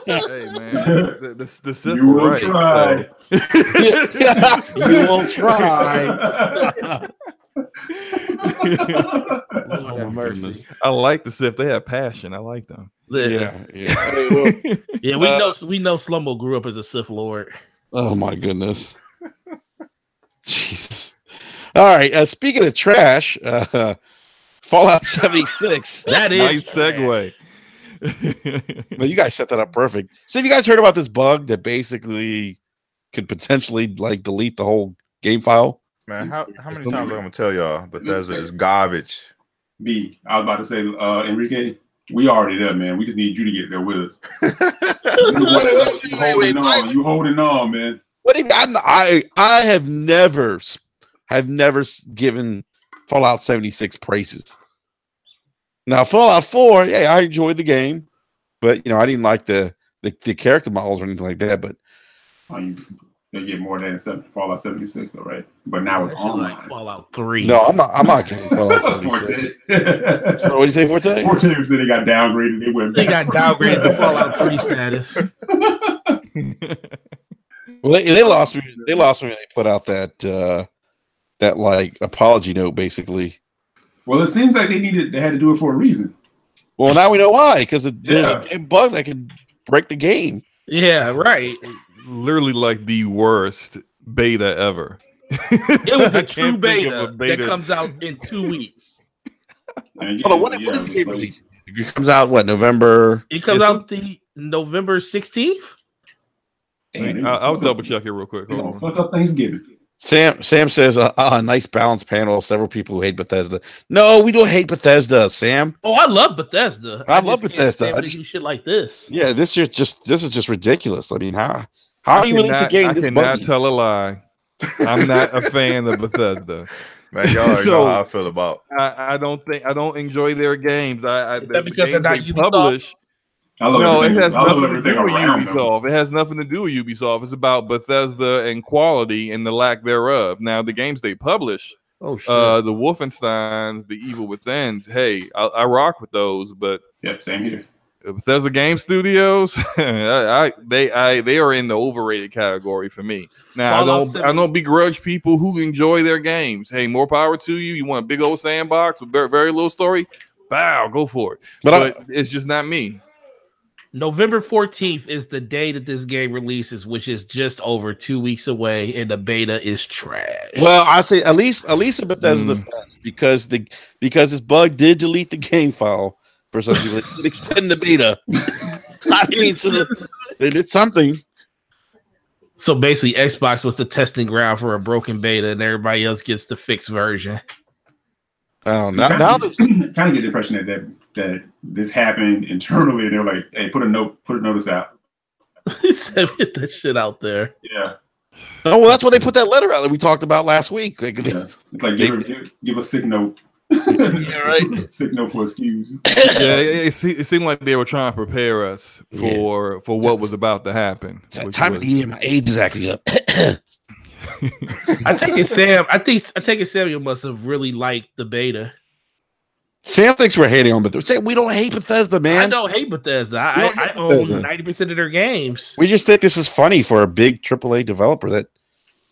Hey man, the Sith you will right, try. So. You will try. Oh, mercy. I like the Sith. They have passion. I like them. Yeah. We know Slow-Mo grew up as a Sith Lord. Oh my goodness. Jesus. All right. Speaking of trash, Fallout 76. That is nice segue. Well, you guys set that up perfect. So, have you guys heard about this bug that basically could potentially like delete the whole game file? Man, how many times am I gonna tell y'all? Bethesda is garbage. B, I was about to say, Enrique, we already there, man. We just need you to get there with us. You holding on, man. What do you mean? I have never given Fallout 76 praises. Now, Fallout 4, yeah, I enjoyed the game, but I didn't like the character models or anything like that. But they get more than Fallout 76, though, right? But now it's online. Like Fallout 3. No, I'm not getting Fallout 76. What do you say, Forte? 14 said they got downgraded. They got downgraded to Fallout 3 status. Well, they lost me. They lost me when they put out that like apology note, basically. Well, it seems like they had to do it for a reason. Well, now we know why, because there's a bug that can break the game. Yeah, right. Literally like the worst beta ever. It was a true beta that comes out in 2 weeks. Hold on, when is the game release? It comes out what, November? It comes out the November 16th. I'll double check it real quick. They gonna fuck up Thanksgiving. Sam says a nice balanced panel of several people who hate Bethesda. No, we don't hate Bethesda, Sam. Oh, I love Bethesda. I love Bethesda. I just do shit like this. Yeah, this is just ridiculous. I mean, how you release a game? I cannot tell a lie. I'm not a fan of Bethesda. Man, y'all already know how I feel about. I don't enjoy their games. Because they're not published. No, it has nothing to do with Ubisoft. It has nothing to do with Ubisoft. It's about Bethesda and quality and the lack thereof. Now, the games they publish, the Wolfensteins, the Evil Withins, hey, I rock with those. But yep, same here. Bethesda Game Studios, they are in the overrated category for me. Now, I don't begrudge people who enjoy their games. Hey, more power to you. You want a big old sandbox with very little story? Bow, go for it. But it's just not me. November 14th is the day that this game releases, which is just over 2 weeks away, and the beta is trash. Well, I say at least a Bethesda defense because this bug did delete the game file for some people. It did extend the beta. I mean, so they did something. So basically, Xbox was the testing ground for a broken beta, and everybody else gets the fixed version. Oh, now kind of get the impression that this happened internally, and they're like, "Hey, put a notice out." He said, "Get that shit out there." Yeah. Oh, well, that's why they put that letter out that we talked about last week. Like, yeah. It's like give a sick note. Yeah, right. Sick note for excuse. Yeah, it seemed like they were trying to prepare us for what was about to happen. Time of the year, my age is acting up. I take it Samuel must have really liked the beta. Sam thinks we're hating on Bethesda. We don't hate Bethesda, man. I don't hate Bethesda. I own 90% of their games. We just think this is funny for a big AAA developer that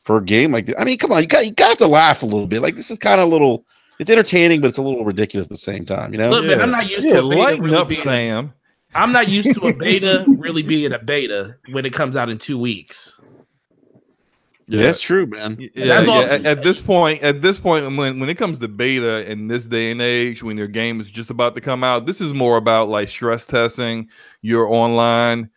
for a game like this. I mean, come on, you got to laugh a little bit. Like this is kind of a little. It's entertaining, but it's a little ridiculous at the same time. You know. Look, man, I'm not used to a beta lighten up, Sam. I'm not used to a beta really being a beta when it comes out in 2 weeks. Yeah, that's true, man. That's all. At this point, when it comes to beta in this day and age, when your game is just about to come out, this is more about like stress testing your online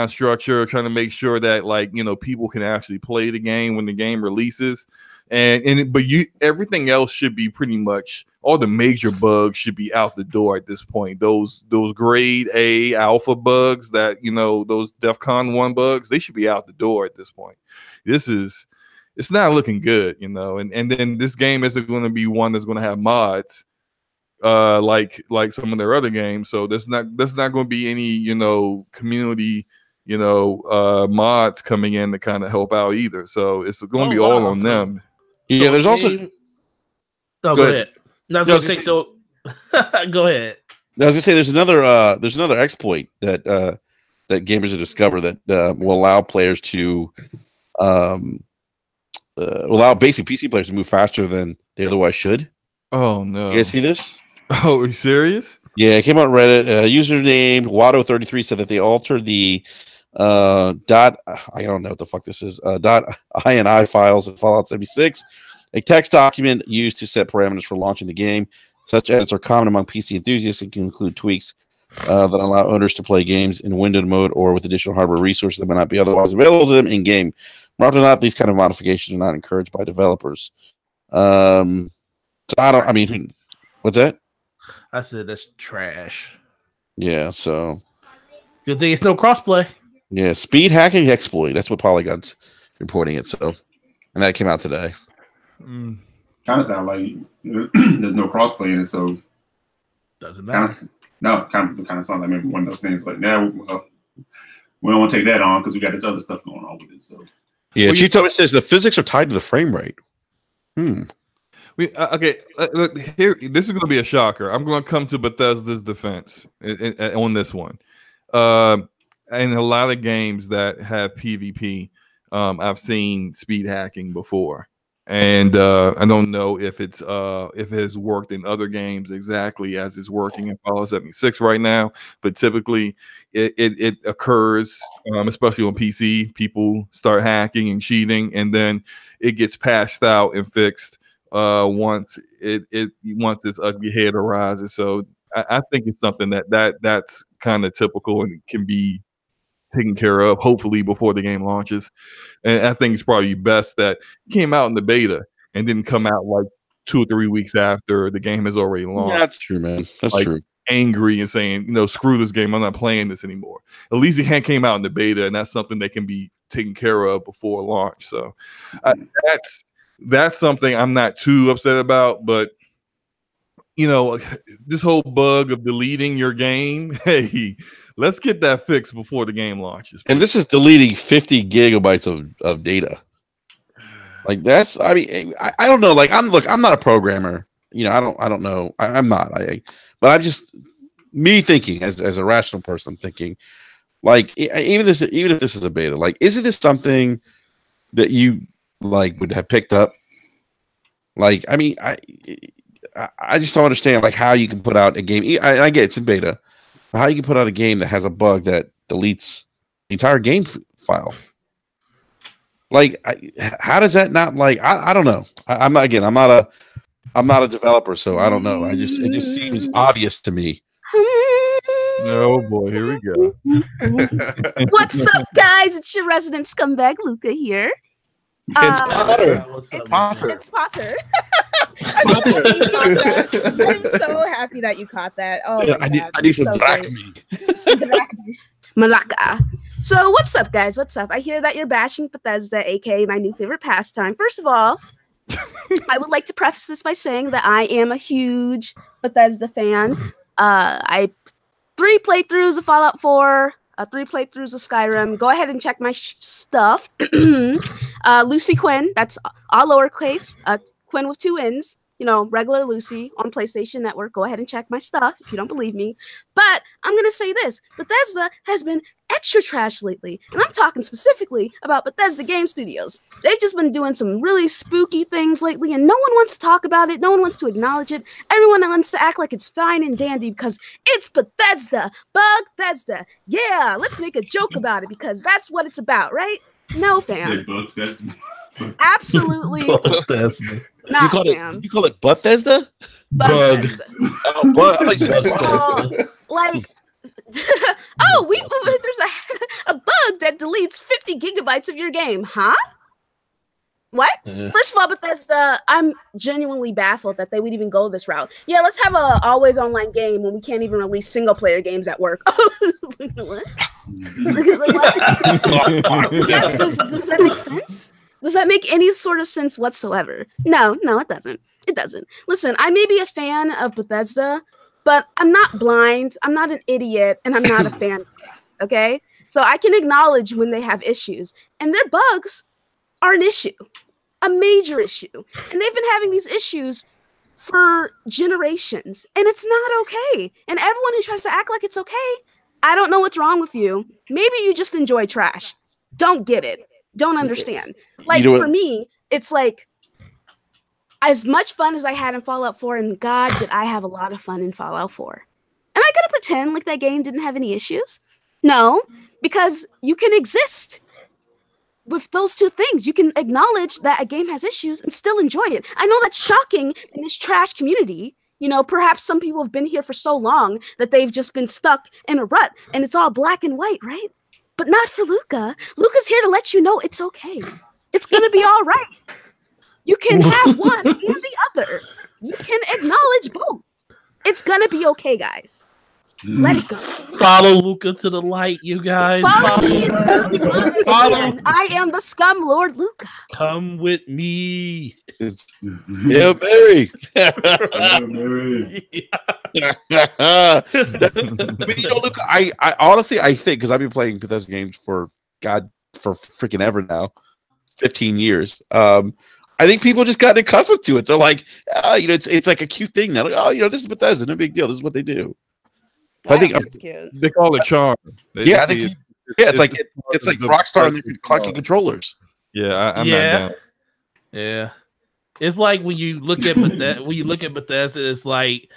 structure, trying to make sure that people can actually play the game when the game releases, but everything else should be pretty much all the major bugs should be out the door at this point. Those grade A alpha bugs that those DEFCON 1 bugs, they should be out the door at this point. It's not looking good, and then this game isn't going to be one that's going to have mods like some of their other games. So there's not going to be any community mods coming in to kind of help out either. So it's going to be all on them. Yeah, there's also. Oh, go ahead. No, I was going to say so. Go ahead. I was going to say there's another exploit that gamers have discovered that will allow players to allow basic PC players to move faster than they otherwise should. Oh no! You guys see this? Oh, are you serious? Yeah, it came out on Reddit. User named Watto33 said that they altered the dot. I don't know what the fuck this is. Dot .ini files of Fallout 76, a text document used to set parameters for launching the game, such as are common among PC enthusiasts and can include tweaks that allow owners to play games in windowed mode or with additional hardware resources that may not be otherwise available to them in game. More often than not, these kind of modifications are not encouraged by developers. So what's that? I said that's trash. Yeah, so good thing it's no crossplay. Yeah, speed hacking exploit. That's what Polygon's reporting it. So, and that came out today. Kind of sound like there's no crossplay in it, so doesn't matter. Kind of sounds like maybe one of those things. Like now, we don't want to take that on because we got this other stuff going on with it. So, yeah, Chito says the physics are tied to the frame rate. Okay, look, here. This is going to be a shocker. I'm going to come to Bethesda's defense on this one. In a lot of games that have PvP, I've seen speed hacking before, and I don't know if it has worked in other games exactly as it's working in Fallout 76 right now. But typically, it occurs, especially on PC. People start hacking and cheating, and then it gets patched out and fixed once its ugly head arises. So I think it's something that's kind of typical and it can be taken care of, hopefully before the game launches. And I think it's probably best that it came out in the beta and didn't come out like 2 or 3 weeks after the game has already launched. Yeah, that's true, man. That's like, true. Angry and saying, screw this game. I'm not playing this anymore. At least it came out in the beta, and that's something that can be taken care of before launch. So that's something I'm not too upset about. But this whole bug of deleting your game, hey, let's get that fixed before the game launches. And this is deleting 50 gigabytes of data. Like that's, I mean, I don't know. Like I'm not a programmer. I don't know. I'm not. But I just, me thinking as a rational person, thinking, like, even if this is a beta, like, isn't this something that you like would have picked up? Like, I mean, I just don't understand like how you can put out a game. I get it's in beta, but how you can put out a game that has a bug that deletes the entire game file. Like, how does that not like? I don't know. I'm not a developer, so I don't know. It just seems obvious to me. Oh boy, here we go. What's up, guys? It's your resident scumbag Luca here. It's Potter. It's Potter. I'm so happy that you caught that. Oh, yeah, I need some drachmi. Malaka. So what's up, guys? What's up? I hear that you're bashing Bethesda, aka my new favorite pastime. First of all, I would like to preface this by saying that I am a huge Bethesda fan. I 3 playthroughs of Fallout 4, 3 playthroughs of Skyrim. Go ahead and check my stuff. Lucy Quinn, that's all lowercase. Quinn with 2 N's. Regular Lucy on PlayStation Network. Go ahead and check my stuff if you don't believe me. But I'm going to say this. Bethesda has been extra trash lately. And I'm talking specifically about Bethesda Game Studios. They've just been doing some really spooky things lately, and no one wants to talk about it. No one wants to acknowledge it. Everyone wants to act like it's fine and dandy because it's Bethesda. Bethesda. Yeah, let's make a joke about it because that's what it's about, right? No, fam. Absolutely. Not, you call it Bethesda? Bethesda. Oh, but like, there's a bug that deletes 50 gigabytes of your game, huh? What? First of all, Bethesda, I'm genuinely baffled that they would even go this route. Yeah, let's have a always online game when we can't even release single player games at work. What? Does that make sense? Does that make any sort of sense whatsoever? No, it doesn't. It doesn't. Listen, I may be a fan of Bethesda, but I'm not blind. I'm not an idiot, and I'm not a fan. Okay? So I can acknowledge when they have issues, and their bugs are an issue, a major issue. And they've been having these issues for generations, and it's not okay. And everyone who tries to act like it's okay, I don't know what's wrong with you. Maybe you just enjoy trash. Don't get it. Don't understand. Like, for me, it's like as much fun as I had in Fallout 4, and God, did I have a lot of fun in Fallout 4. Am I going to pretend like that game didn't have any issues? No, because you can exist with those two things. You can acknowledge that a game has issues and still enjoy it. I know that's shocking in this trash community. Perhaps some people have been here for so long that they've just been stuck in a rut, and it's all black and white, right? But not for Luca. Luca's here to let you know it's okay. It's going to be all right. You can have one and the other. You can acknowledge both. It's going to be okay, guys. Let it go. Follow Luca to the light, you guys. Follow me. I am the scum lord Luca. Come with me. It's Hail Mary. Luca, I honestly, I think, because I've been playing Bethesda games for freaking ever now, 15 years. I think people just got accustomed to it. They're like, it's like a cute thing now. Like, this is Bethesda, no big deal. This is what they do. I think they call it charm. I think it's like Rockstar and they're clunky controllers. Yeah, I'm not down. Yeah, it's like when you look at Bethesda, it's like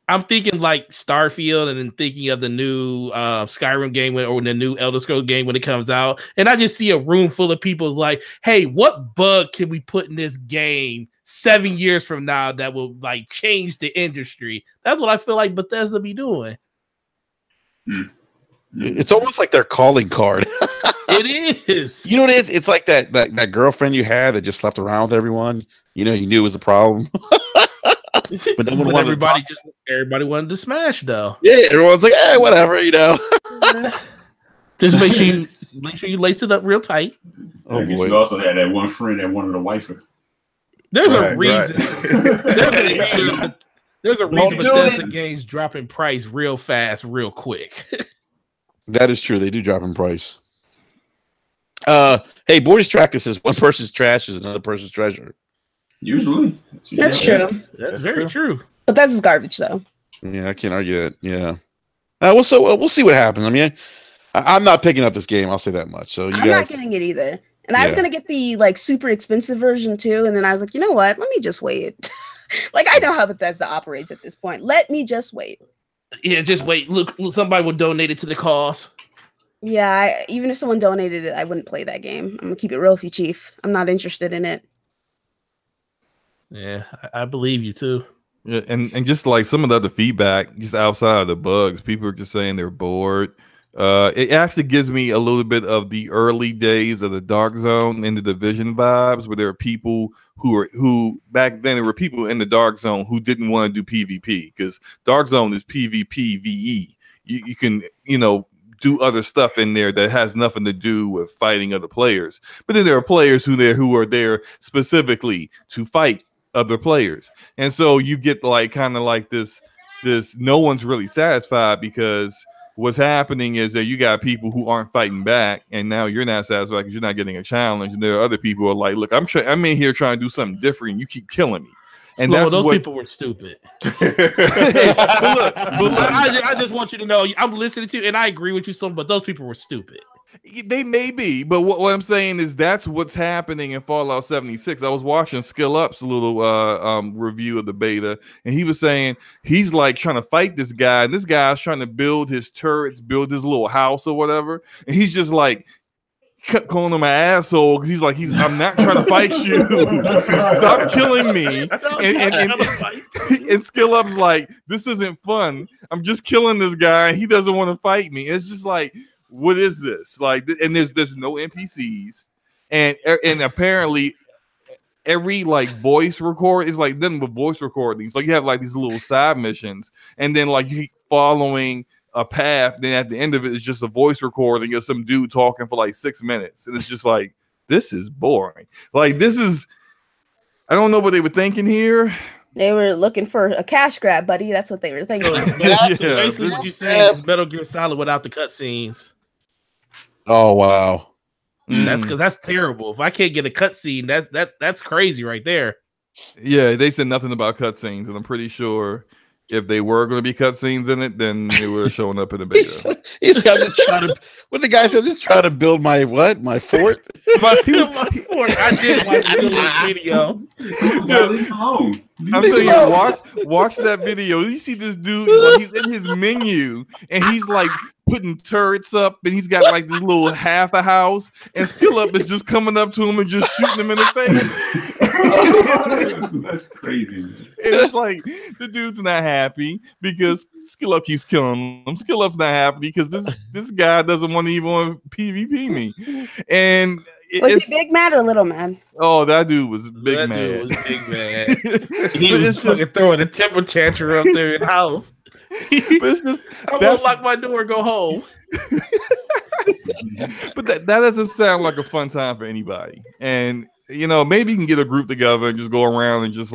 I'm thinking like Starfield, and then thinking of the new Skyrim game or the new Elder Scrolls game when it comes out, and I just see a room full of people like, "Hey, what bug can we put in this game 7 years from now that will like change the industry?" That's what I feel like Bethesda be doing. It's almost like their calling card. It is. You know what it is? It's like that girlfriend you had that just slept around with everyone. You know, you knew it was a problem. But no one wanted everybody wanted to smash though. Yeah, everyone's like, hey, whatever, you know. Just make sure you lace it up real tight. Oh boy. You also had that one friend that wanted a wifer. There's a reason. There's a reason Bethesda games drop in price real fast, real quick. That is true. They do drop in price. Hey, Boris Tracker says one person's trash is another person's treasure. Usually. That's true. That's very true. But that's garbage, though. Yeah, I can't argue that. Yeah. We'll see what happens. I mean, I'm not picking up this game. I'll say that much. So I'm not getting it either. And I was gonna get the super expensive version too, and then I was like, you know what? Let me just wait. I know how Bethesda operates at this point. Let me just wait. Yeah, just wait. Look, somebody will donate it to the cause. Yeah, even if someone donated it, I wouldn't play that game. I'm gonna keep it real with you, Chief. I'm not interested in it. Yeah, I believe you too. Yeah, and just like some of the other feedback, just outside of the bugs, people are just saying they're bored. It actually gives me a little bit of the early days of the Dark Zone and the Division vibes, where there are people who back then there were people in the Dark Zone who didn't want to do PvP, because Dark Zone is PvP VE. You can do other stuff in there that has nothing to do with fighting other players. But then there are players who are there specifically to fight other players, and so you get kind of like this no one's really satisfied, because what's happening is that you got people who aren't fighting back, and now you're not satisfied because you're not getting a challenge, and there are other people who are like, look, I'm in here trying to do something different, and you keep killing me. And those people were stupid. I just want you to know, I'm listening to you, and I agree with you, but those people were stupid. They may be, but what I'm saying is that's what's happening in Fallout 76. I was watching Skill Up's little review of the beta, and he was saying he's trying to fight this guy, and this guy's trying to build his turrets, build his little house or whatever, and he's just kept calling him an asshole because I'm not trying to fight you. Stop killing me. And Skill Up's like, this isn't fun. I'm just killing this guy. He doesn't want to fight me. It's just what is this? And there's no NPCs, and apparently every voice record is nothing but voice recordings. You have these little side missions, and then you keep following a path. Then at the end of it is just a voice recording of some dude talking for 6 minutes, and it's just this is boring. This is, I don't know what they were thinking here. They were looking for a cash grab, buddy. That's what they were thinking. So basically, what you're saying is Metal Gear Solid without the cutscenes. Oh wow, that's terrible. If I can't get a cutscene, that's crazy right there. Yeah, they said nothing about cutscenes, and I'm pretty sure if they were going to be cutscenes in it, then they were showing up in the beta. He's got to try to. What the guy said? Just try to build my what? My fort. my fort. I did watch the video. I'm telling you, watch that video. You see this dude, he's in his menu, and he's putting turrets up, and he's got this little half a house, and Skill Up is just coming up to him and just shooting him in the face. That's crazy. And it's the dude's not happy because Skill Up keeps killing him. Skill Up's not happy because this guy doesn't want to even PvP me. And was he big mad or little mad? Oh, that dude was big mad. Dude was big mad. He was fucking throwing a temper tantrum up there in the house. I won't lock my door and go home. But that doesn't sound like a fun time for anybody. And maybe you can get a group together and just go around and just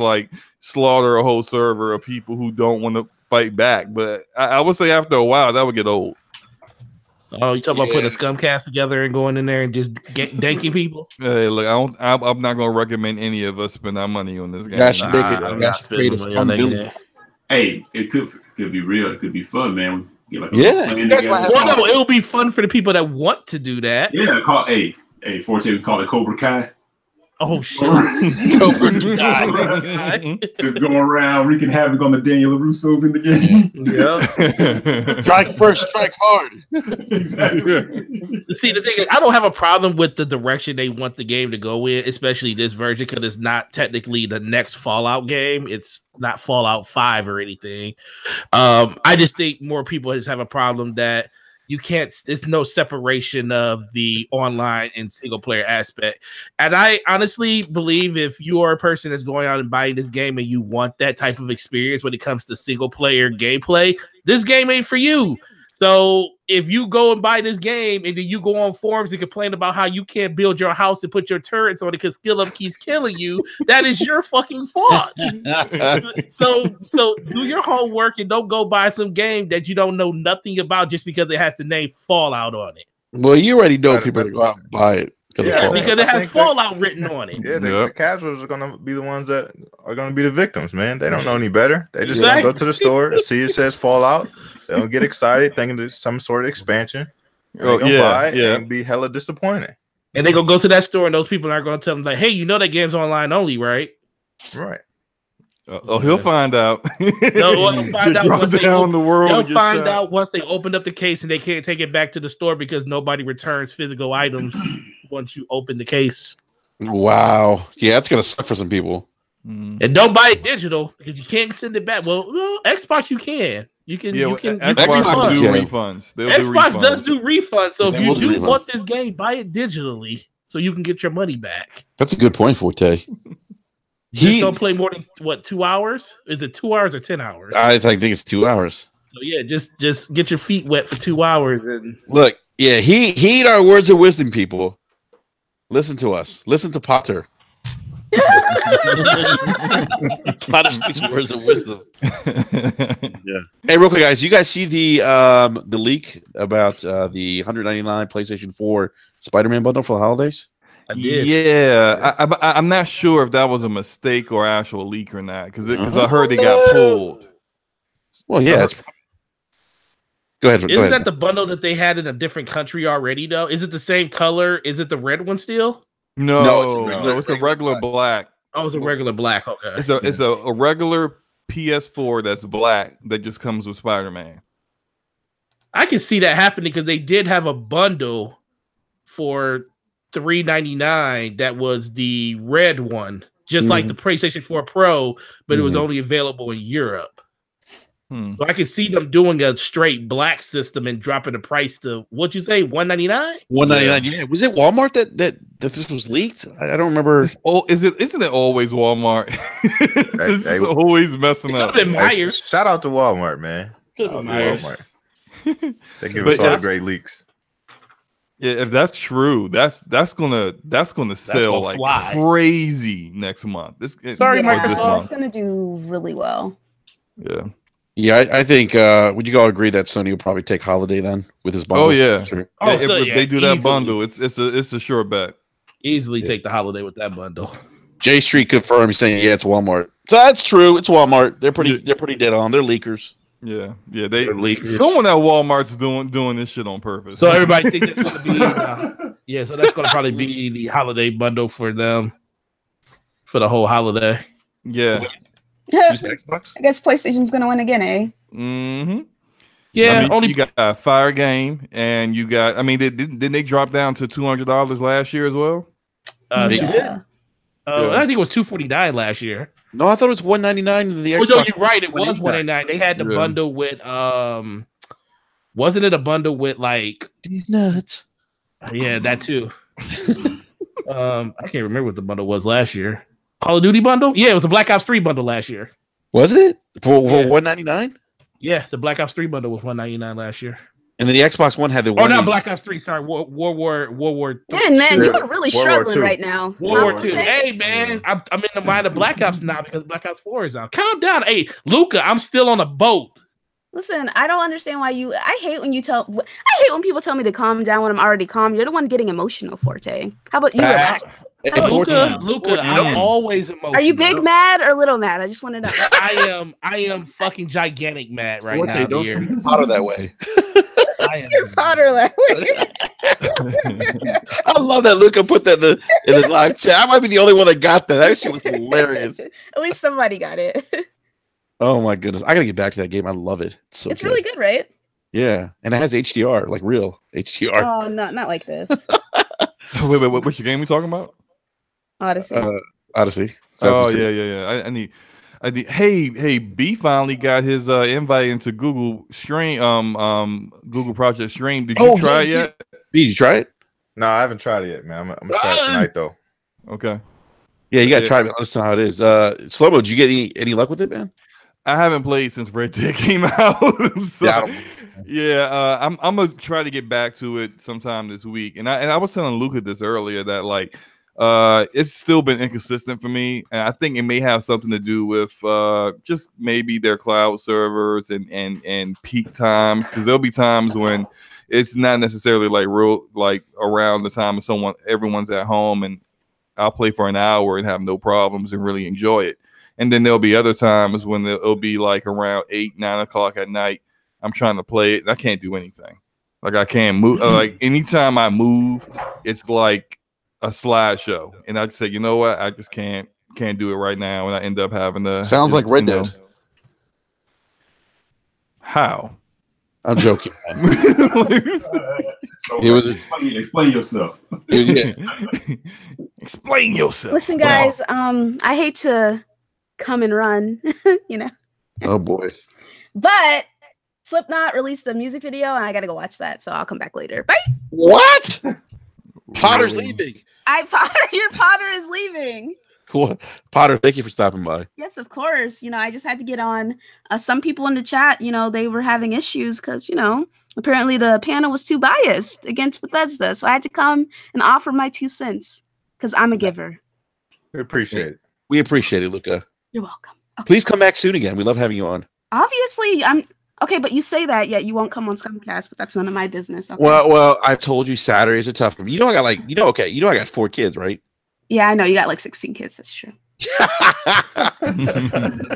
slaughter a whole server of people who don't want to fight back. But I would say after a while that would get old. Oh, you talking about putting a scumcast together and going in there and just danking people? Hey, look, I'm not going to recommend any of us spend our money on this game. I'm not spending money on that game. Hey, it could be real. It could be fun, man. Well, no, it'll be fun for the people that want to do that. Yeah, Forte, we call it Cobra Kai. Oh shit! Cobra Kai. Just going around wreaking havoc on the Daniel LaRusso's in the game. Yeah. Strike first, strike hard. Exactly. See, the thing is, I don't have a problem with the direction they want the game to go in, especially this version, because it's not technically the next Fallout game. It's not Fallout 5 or anything. I just think more people just have a problem that you can't. There's no separation of the online and single player aspect. And I honestly believe if you are a person that's going out and buying this game and you want that type of experience when it comes to single player gameplay, this game ain't for you. So if you go and buy this game and then you go on forums and complain about how you can't build your house and put your turrets on it because Skill Up keeps killing you, that is your fucking fault. So do your homework and don't go buy some game that you don't know nothing about just because it has the name Fallout on it. Well, you already know people that go out and buy it. Because it has Fallout written on it. Yeah, the casuals are going to be the ones that are going to be the victims, man. They don't know any better. They just gonna go to the store, see it says Fallout. They'll get excited, thinking it's some sort of expansion. They'll buy it and be hella disappointed. And they gonna go to that store, and those people aren't going to tell them like, "Hey, you know that game's online only, right?" Right. He'll find out. No, he'll find out once they down the world. They'll find out once they open up the case and they can't take it back to the store because nobody returns physical items once you open the case. Wow. Yeah, that's gonna suck for some people. And don't buy it digital because you can't send it back. Well, Xbox you can. You can. Xbox do refunds. Xbox does do refunds. So if you do want this game, buy it digitally so you can get your money back. That's a good point, Forte. Just don't play more than 2 hours? Is it 2 hours or 10 hours? I think it's 2 hours. So yeah, just get your feet wet for 2 hours and look. Yeah, heed our words of wisdom, people. Listen to us. Listen to Potter. Potter speaks words of wisdom. Yeah. Hey, real quick, guys. You guys see the leak about the $199 PlayStation 4 Spider-Man bundle for the holidays? I did. Yeah, I'm not sure if that was a mistake or actual leak or not because I heard it got pulled. Well, yeah. Go ahead. Isn't that the bundle that they had in a different country already? Though, is it the same color? Is it the red one still? No, it's a regular black. Oh, it's a regular black. Okay, it's a regular PS4 that's black that just comes with Spider-Man. I can see that happening because they did have a bundle for $399 that was the red one, just like the PlayStation 4 Pro, but it was only available in Europe. So I can see them doing a straight black system and dropping the price to what'd you say, $199? $199. Yeah. Was it Walmart that this was leaked? I don't remember. Isn't it always Walmart? This is always messing up. Hey, shout out to Walmart, man. Walmart. They give us all the great leaks. Yeah, if that's true, that's gonna sell like crazy next month. Sorry, Microsoft. It's gonna do really well. Yeah. Yeah, I think. Would you all agree that Sony will probably take holiday then with his bundle? Oh yeah. Sure. If they do that bundle, it's a sure bet. Easily take the holiday with that bundle. J Street confirmed. He's saying, yeah, it's Walmart. So that's true. It's Walmart. They're pretty dead on. They're leakers. Yeah, they leakers. Someone at Walmart's doing this shit on purpose. So everybody thinks it's gonna be so that's gonna probably be the holiday bundle for them for the whole holiday. Yeah. Xbox? I guess PlayStation's gonna win again, eh? Mm-hmm. Yeah, you got a Fire Game, and you got. I mean, didn't they drop down to $200 last year as well? I think it was $249 last year. No, I thought it was $199. The Xbox. No, you're right. It was $199. They had the bundle with wasn't it a bundle with like these nuts? Yeah, that too. I can't remember what the bundle was last year. Call of Duty bundle? Yeah, it was a Black Ops 3 bundle last year. Was it for $199? Yeah, the Black Ops 3 bundle was $199 last year. And then the Xbox One had the not Black Ops 3, sorry, World War Man, you are really struggling right now. World War II. Hey man, I'm in the mind of Black Ops now because Black Ops 4 is out. Calm down. Hey, Luca, I'm still on a boat. Listen, I don't understand why I hate when people tell me to calm down when I'm already calm. You're the one getting emotional, Forte. How about you relax? Luca, I'm always emotional. Are you big mad or little mad? I just want to know. I am fucking gigantic mad right now. Don't you Potter that way. You're Potter that way. I love that Luca put that in his live chat. I might be the only one that got that. That shit was hilarious. At least somebody got it. Oh my goodness. I gotta get back to that game. I love it. It's really good, right? Yeah. And it has HDR, like real HDR. Oh, not like this. Wait, what's your game we talking about? Odyssey. Odyssey. Oh yeah. Hey, B finally got his invite into Google Stream, Google Project Stream. Did you try it yet? B, did you try it? No, I haven't tried it yet, man. I'm gonna try it tonight though. Okay. Yeah, you gotta try it. Listen how it is. Slow-mo, did you get any luck with it, man? I haven't played since Red Dead came out. I'm gonna try to get back to it sometime this week. And I was telling Luca this earlier that like it's still been inconsistent for me, and I think it may have something to do with just maybe their cloud servers and peak times, because there'll be times when it's not necessarily like real like around the time of everyone's at home, and I'll play for an hour and have no problems and really enjoy it. And then there'll be other times when it'll be like around 8, 9 o'clock at night. I'm trying to play it and I can't do anything. Like I can't move. Like anytime I move, it's like a slideshow. And I just say, you know what? I just can't do it right now. And I end up having to. Sounds like Red Dead. How? I'm joking. Explain yourself. Explain yourself. Listen, guys. I hate to come and run, you know. Oh boy. But Slipknot released a music video and I gotta go watch that, so I'll come back later. Bye. What? Potter's leaving. Your Potter is leaving. Cool. Potter, thank you for stopping by. Yes, of course. You know, I just had to get on. Some people in the chat, you know, they were having issues because, you know, apparently the panel was too biased against Bethesda. So I had to come and offer my 2 cents because I'm a giver. We appreciate it. We appreciate it, Luca. You're welcome. Okay. Please come back soon again. We love having you on. Obviously, okay, but you say that, yet you won't come on Scumcast, but that's none of my business. Okay? Well, I've told you Saturdays are tough for me. You know, I got 4 kids, right? Yeah, I know you got like 16 kids. That's true.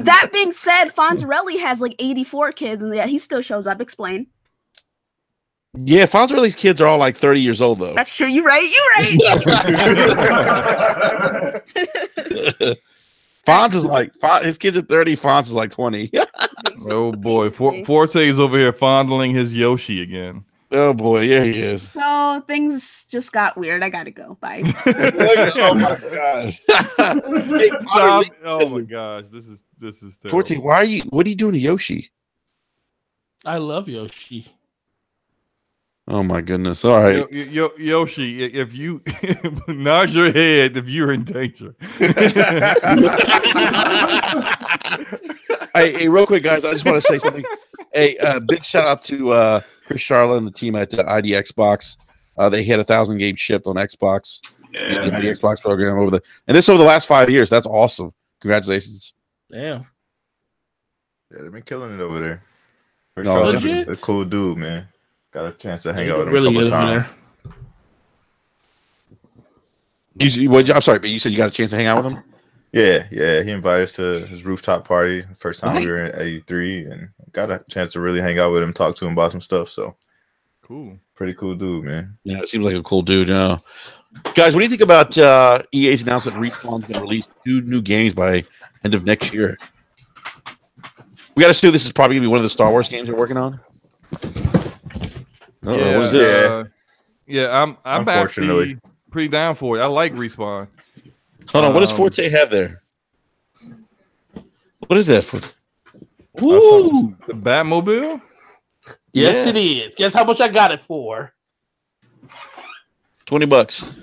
That being said, Fonzarelli has like 84 kids, and yet he still shows up. Explain. Yeah, Fonzarelli's kids are all like 30 years old, though. That's true. You're right. Fonz is like, his kids are 30, Fonz is like 20. Oh boy, Forte is over here fondling his Yoshi again. Oh boy, yeah, he is. So things just got weird. I gotta go. Bye. Oh my god. Hey, Potter, oh my gosh, this is terrible. Forte, what are you doing to Yoshi? I love Yoshi. Oh my goodness! All right, Yoshi, if you nod your head if you're in danger. Hey, real quick, guys, I just want to say something. Hey, big shout out to Chris Charlotte and the team at ID Xbox. They had 1,000 games shipped on Xbox. Yeah, the ID Xbox program over the last 5 years. That's awesome. Congratulations. Damn. Yeah, they've been killing it over there. Chris No, Charlotte's legit? a cool dude, man. Got a chance to hang out with him Really a couple good over times. I'm sorry, but you said you got a chance to hang out with him? Yeah. He invited us to his rooftop party. First time Nice. we were in 83, and got a chance to really hang out with him, talk to him about some stuff. So Cool. pretty cool dude, man. Yeah, it seems like a cool dude. Yeah. Guys, what do you think about EA's announcement Respawn's going to release 2 new games by end of next year? We got to assume this is probably going to be one of the Star Wars games they're working on. What is this? I'm Unfortunately. actually pretty down for it. I like Respawn. Hold on, what does Forte have there? What is that for? Ooh, the Batmobile? Yes, it is. Guess how much I got it for? $20.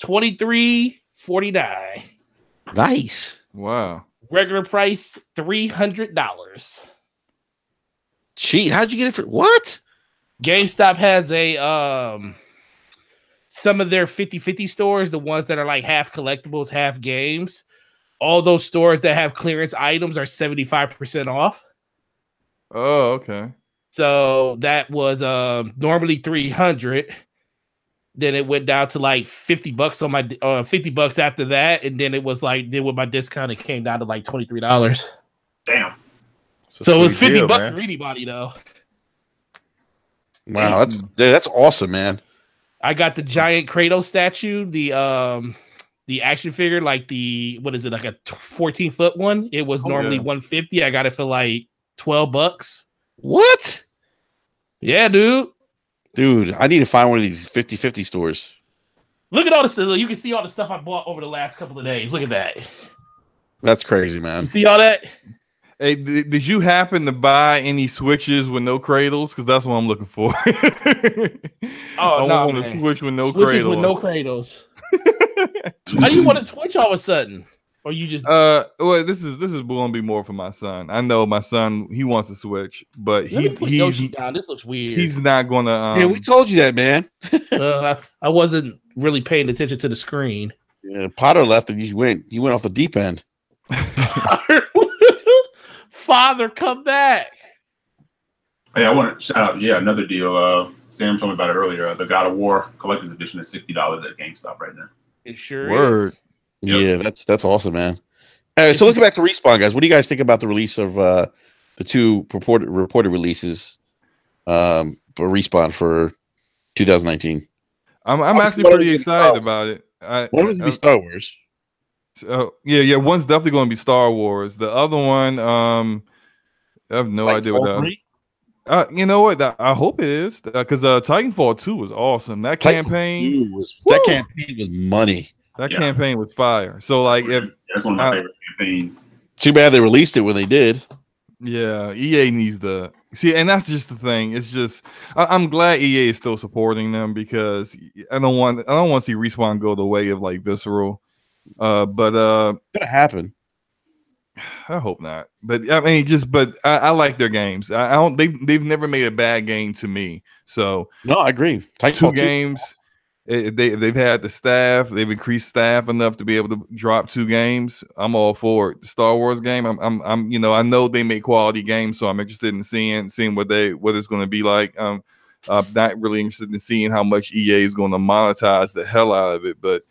$23.49. Nice. Wow. Regular price $300. Gee, how'd you get it for what? GameStop has a some of their 50/50 stores, the ones that are like half collectibles, half games. All those stores that have clearance items are 75% off. Oh, okay. So that was normally $300. Then it went down to like $50 on my $50 after that, and then it was like with my discount it came down to like $23. Damn. So it was $50 deal, for man. anybody though. Wow, that's awesome, man. I got the giant Kratos statue, the action figure, like what is it, like a 14-foot one? It was normally $150. I got it for like $12. What? Yeah, dude. Dude, I need to find one of these 50/50 stores. Look at all the stuff. You can see all the stuff I bought over the last couple of days. Look at that. That's crazy, man. You see all that? Hey, did you happen to buy any Switches with no cradles? Because that's what I'm looking for. I want a Switch with no Switches cradle. with no cradles. How do you want to Switch all of a sudden? Or you just well, this is going to be more for my son. I know my son, he wants to Switch, but he's Yoshi down. This looks weird. He's not going to. Yeah, we told you that, man. I wasn't really paying attention to the screen. Yeah, Potter left and you went off the deep end. Father, come back. Hey, I want to shout out, another deal. Sam told me about it earlier. The God of War Collector's Edition is $60 at GameStop right now. It sure Word. is. Yeah, that's awesome, man. All right, so let's get back to Respawn, guys. What do you guys think about the release of the two reported releases for Respawn for 2019? I'm actually pretty excited about it. One was going to be Star Wars. Yeah, one's definitely going to be Star Wars. The other one, I have no idea what that. You know what? I hope it is because Titanfall 2 was awesome. That campaign was money. That campaign was fire. So like, that's one of my favorite campaigns. Too bad they released it when they did. Yeah, EA needs to see, and that's just the thing. It's just I'm glad EA is still supporting them because I don't want to see Respawn go the way of like Visceral. But it's gonna happen. I hope not. But I mean, I like their games. I don't. They've never made a bad game to me. So no, I agree. Two games. They've had the staff. They've increased staff enough to be able to drop 2 games. I'm all for it. The Star Wars game. I'm I know they make quality games, so I'm interested in seeing what it's going to be like. I'm not really interested in seeing how much EA is going to monetize the hell out of it, but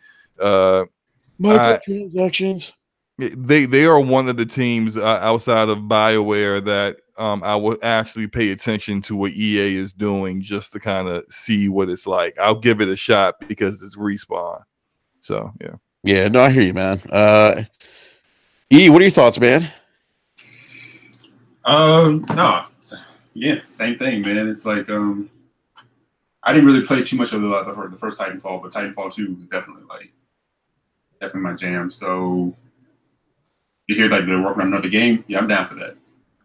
microtransactions. They are one of the teams outside of BioWare that I would actually pay attention to what EA is doing just to kind of see what it's like. I'll give it a shot because it's Respawn. So yeah. Yeah, no, I hear you, man. E, what are your thoughts, man? No, yeah, same thing, man. It's like I didn't really play too much of the first Titanfall, but Titanfall 2 was definitely my jam. So you hear like they're working on another game, yeah, I'm down for that.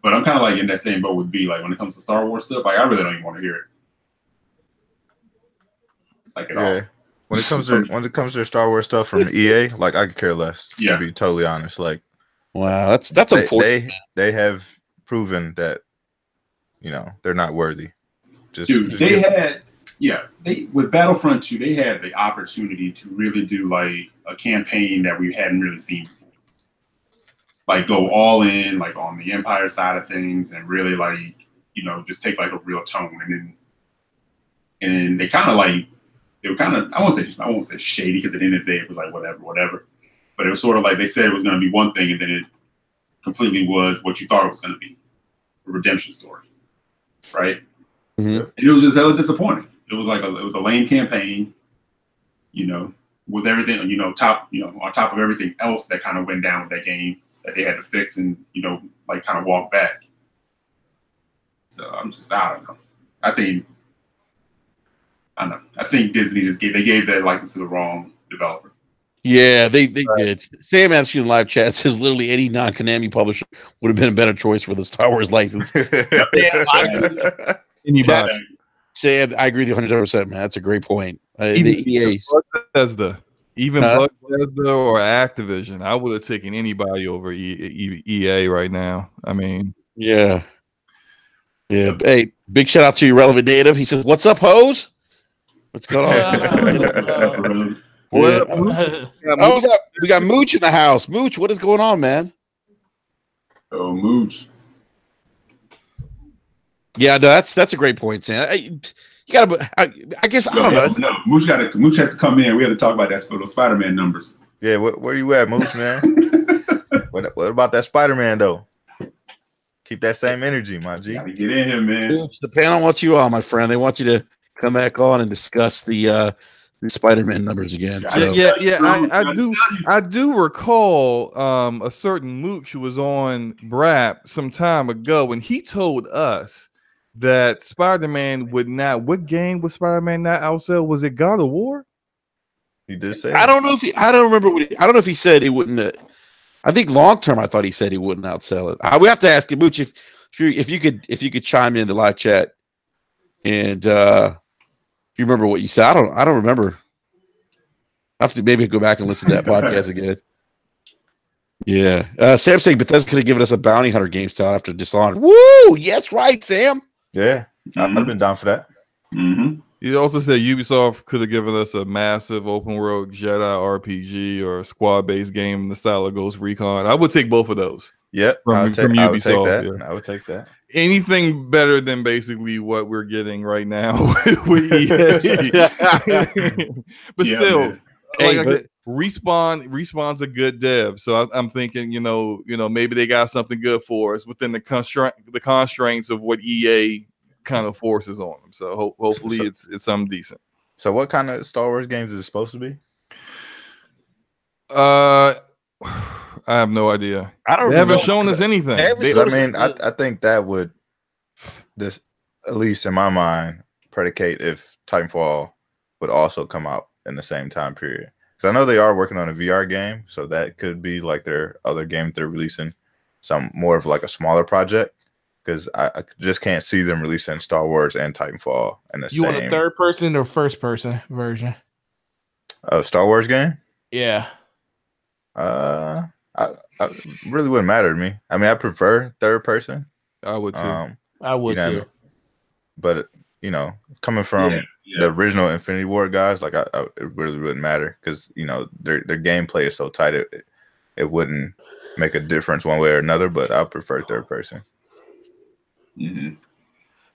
But I'm kind of like in that same boat with B. Like when it comes to Star Wars stuff, like I really don't even want to hear it, like at all. When it comes to Star Wars stuff from EA, like I could care less. To be totally honest, like wow, that's unfortunate. They have proven that they're not worthy. With Battlefront 2, they had the opportunity to really do like a campaign that we hadn't really seen before. Like go all in, like on the Empire side of things, and really like just take like a real tone, and they kind of I won't say shady because at the end of the day it was like whatever, but it was sort of like they said it was going to be one thing and then it completely was what you thought it was going to be, a redemption story, right? Mm-hmm. And it was just hella disappointing. It was like it was a lame campaign, with everything on top of everything else that kind of went down with that game that they had to fix and like kind of walk back. So I don't know. I think Disney they gave that license to the wrong developer. Yeah, they did. Sam asked you in live chat, says literally any non-Konami publisher would have been a better choice for the Star Wars license. Anybody. Sam, I agree with you 100%, man. That's a great point. Even Bethesda or Activision, I would have taken anybody over EA right now. I mean, yeah. Hey, big shout out to you, Relevant Native. He says, "What's up, hoes? What's going on?" We got Mooch in the house. Mooch, what is going on, man? Oh, Mooch. Yeah, no, that's a great point, Sam. You gotta. I guess I don't know. No, Mooch has to come in. We have to talk about those Spider-Man numbers. Yeah, where you at, Mooch, man? what about that Spider-Man though? Keep that same energy, my G. Gotta get in here, man. Mooch, the panel wants you on, my friend. They want you to come back on and discuss the Spider-Man numbers again. So. Yeah. I do recall a certain Mooch who was on Brap some time ago, and he told us that Spider-Man would not. What game was Spider-Man not outsell? Was it God of War? He did say. I don't know if I don't remember I don't know if he said it wouldn't. I think long term, I thought he said he wouldn't outsell it. We have to ask him, Mooch, if you could chime in the live chat, and if you remember what you said. I don't remember. I have to maybe go back and listen to that podcast again. Yeah, Sam saying Bethesda could have given us a bounty hunter game style after Dishonored. Woo! Yes, right, Sam. Yeah, I'd have been down for that. Mm-hmm. You also said Ubisoft could have given us a massive open world Jedi RPG or a squad based game in the style of Ghost Recon. I would take both of those. Yep, I would take that. Yeah. I would take that. Anything better than basically what we're getting right now with EA. But still, Respawn's a good dev, so I'm thinking, maybe they got something good for us within the constraints of what EA kind of forces on them. So hopefully it's something decent. So what kind of Star Wars games is it supposed to be? I have no idea. They haven't shown us anything. I think that would, this, at least in my mind, predicate if Titanfall would also come out in the same time period. Because I know they are working on a VR game, so that could be like their other game they're releasing, some more of like a smaller project. Because I just can't see them releasing Star Wars and Titanfall in the same. You want a third person or first person version of Star Wars game? Yeah. I really wouldn't matter to me. I mean, I prefer third person. I would too. I would too. But coming from the original Infinity War guys, like it really wouldn't matter because their gameplay is so tight it wouldn't make a difference one way or another. But I prefer third person. Mm-hmm.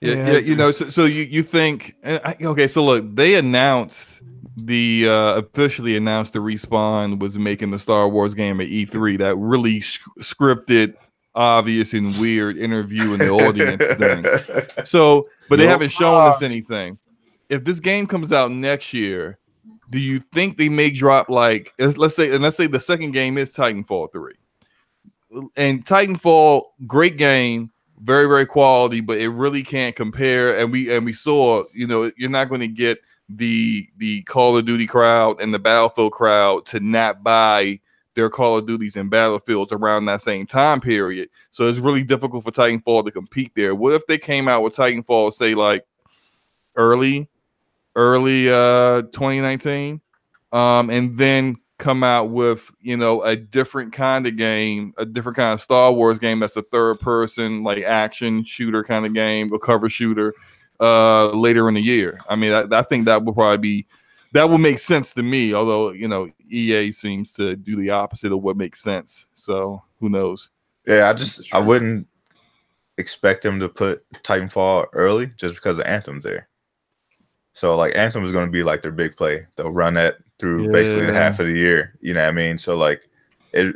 Yeah. So you think okay? So look, they announced officially announced the Respawn was making the Star Wars game at E3. That really scripted, obvious, and weird interview in the audience thing. So, but they haven't shown us anything. If this game comes out next year, do you think they may drop let's say the second game is Titanfall 3, and Titanfall, great game. Very, very quality, but it really can't compare. And we saw, you're not going to get the Call of Duty crowd and the Battlefield crowd to not buy their Call of Duties and Battlefields around that same time period. So it's really difficult for Titanfall to compete there. What if they came out with Titanfall, say like early 2019, and then come out with a different kind of game, a different kind of Star Wars game that's a third person like action shooter kind of game, a cover shooter later in the year. I mean, I think that would make sense to me, although EA seems to do the opposite of what makes sense, so who knows. I wouldn't expect them to put Titanfall early just because of Anthem's there. So like Anthem is going to be like their big play. They'll run that through basically the half of the year. You know what I mean? So like they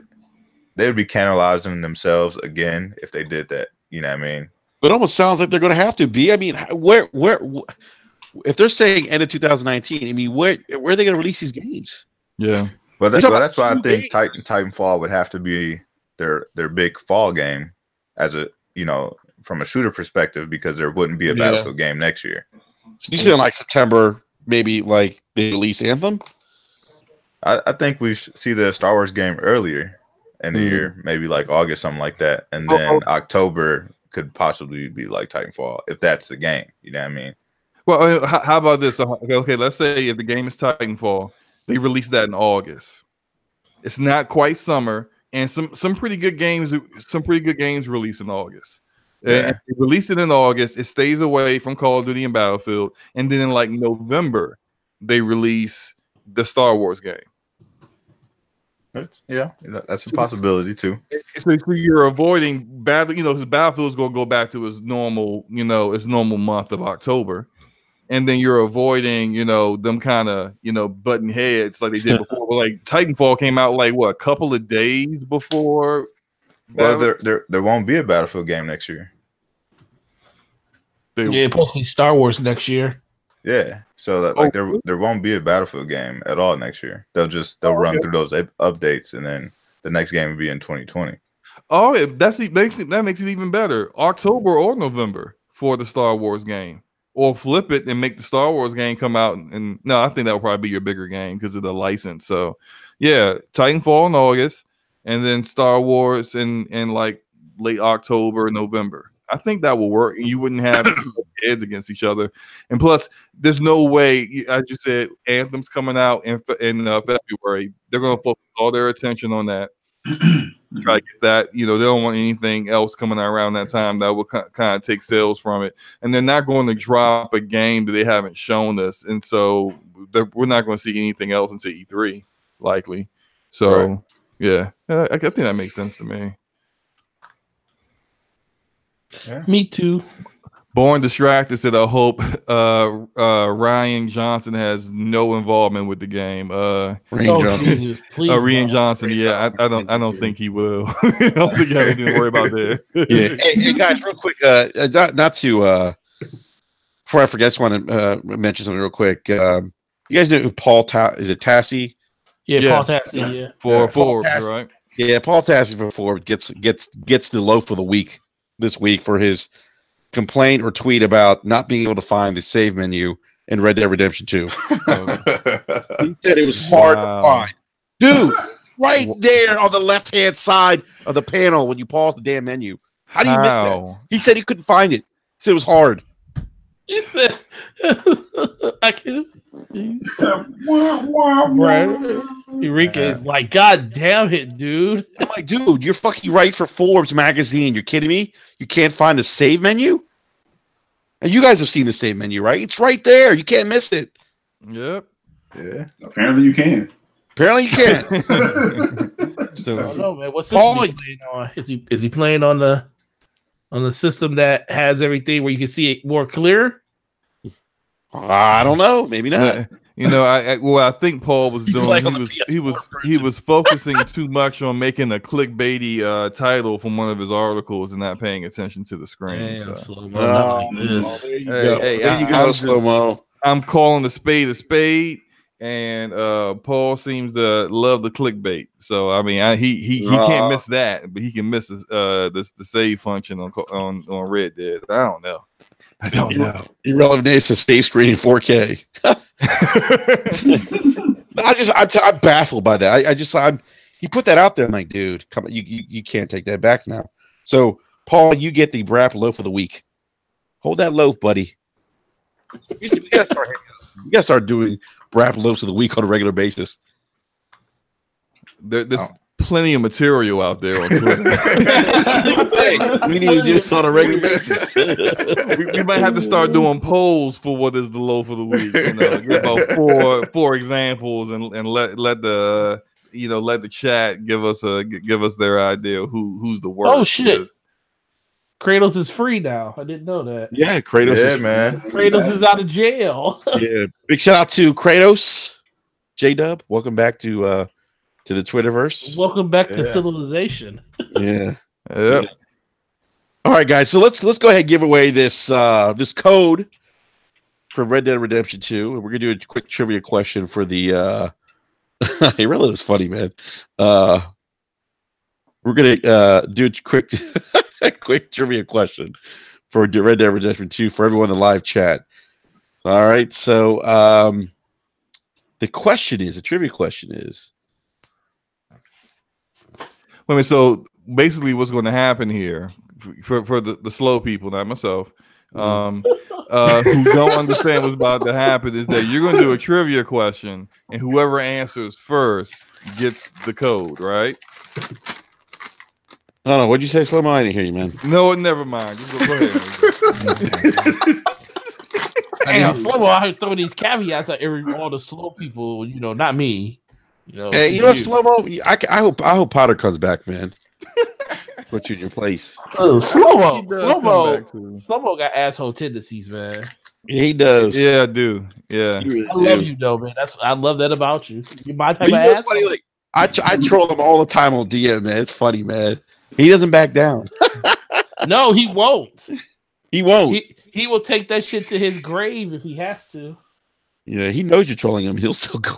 would be cannibalizing themselves again if they did that. You know what I mean? But it almost sounds like they're going to have to be. I mean, where if they're saying end of 2019, I mean, where are they going to release these games? Yeah. Well, that's why I think Titanfall would have to be their big fall game as a from a shooter perspective, because there wouldn't be a Battlefield game next year. So you saying like September, maybe like they release Anthem? I think we see the Star Wars game earlier in the year, maybe like August, something like that. And then October could possibly be like Titanfall, if that's the game. You know what I mean? Well, how about this? Okay, let's say if the game is Titanfall, they release that in August. It's not quite summer, and some pretty good games release in August. And if they release it in August, it stays away from Call of Duty and Battlefield, and then in like November, they release the Star Wars game. That's a possibility too. So you're avoiding his Battlefield's gonna go back to his normal month of October, and then you're avoiding them kind of button heads like they did before. But like Titanfall came out like what, a couple of days before. Well, there won't be a Battlefield game next year. It's supposed to be Star Wars next year. Yeah, so there won't be a Battlefield game at all next year. They'll run through those updates, and then the next game will be in 2020. Oh, that makes it even better. October or November for the Star Wars game, or flip it and make the Star Wars game come out. And no, I think that will probably be your bigger game because of the license. So, yeah, Titanfall in August, and then Star Wars in like late October, November. I think that will work, and you wouldn't have heads against each other. And plus, there's no way, as you said, Anthem's coming out in February. They're going to focus all their attention on that. Try to get that. They don't want anything else coming out around that time that will kind of take sales from it. And they're not going to drop a game that they haven't shown us. And so we're not going to see anything else until E3, likely. So, yeah, I think that makes sense to me. Yeah. Me too. Born Distracted said, I hope Ryan Johnson has no involvement with the game. Rian Johnson, yeah, I don't think he will. I don't think you have anything to worry about there. Yeah. Hey, guys, real quick, not to before I forget, I just want to mention something real quick. You guys know who Paul is it Tassi? Yeah, Paul Tassi, yeah. For Forbes, right? Yeah, Paul Tassi for Forbes gets the loaf of the week this week for his complaint or tweet about not being able to find the save menu in Red Dead Redemption 2. He said it was hard to find. Dude, right there on the left-hand side of the panel when you pause the damn menu. How do you miss that? He said he couldn't find it. He said it was hard. He said, I can't. Right. Enrique is like, God damn it, dude. I'm like, dude, you're fucking right for Forbes magazine. You're kidding me? You can't find the save menu? And you guys have seen the save menu, right? It's right there. You can't miss it. Yep. Yeah. Apparently you can. Apparently you can. So, I don't know, man. What system is he playing on? Is he playing on the system that has everything where you can see it more clear? I don't know. Maybe not. I think Paul was doing. He was focusing too much on making a clickbaity title from one of his articles and not paying attention to the screen. There you go, slow-mo. I'm calling the spade, and Paul seems to love the clickbait. So I mean, he can't miss that, but he can miss the save function on Red Dead. I don't know. Irrelevant is to save screen in 4K. I'm baffled by that. He put that out there. I'm like, dude, come on, you can't take that back now. So, Paul, you get the Brap loaf of the week. Hold that loaf, buddy. We gotta start doing Brap loaves of the week on a regular basis. There's plenty of material out there on Twitter. We need to do this on a regular basis. we might have to start doing polls for what is the loaf of the week. Give about four examples and let the chat give us their idea who's the worst. Oh shit! Kratos is free now. I didn't know that. Yeah, Kratos is man. Kratos is out of jail. Yeah, big shout out to Kratos, J-Dub. Welcome back to the Twitterverse. Welcome back to civilization. Yeah. Yep. All right, guys. So let's go ahead and give away this code for Red Dead Redemption 2, and we're gonna do a quick trivia question for the. Hey, really, is funny, man. We're gonna do a quick quick trivia question for Red Dead Redemption 2 for everyone in the live chat. All right. So the trivia question is. I mean, so basically, what's going to happen here for the slow people, not myself, who don't understand what's about to happen, is that you're going to do a trivia question, and whoever answers first gets the code, right? I don't know. What'd you say, Slow-Mo? I didn't hear you, man. No, never mind. Just go ahead. Damn, Slow-Mo out here throwing these caveats at all the slow people. Not me. Hey, Slow-Mo. I hope Potter comes back, man. Put you in your place. Slow-Mo got asshole tendencies, man. Yeah, he does. Yeah, I do. Yeah, I love you, though, man. I love that about you. You're my type of asshole. Funny, like I troll him all the time on DM, man. It's funny, man. He doesn't back down. No, he won't. He won't. He will take that shit to his grave if he has to. Yeah, he knows you're trolling him. He'll still go.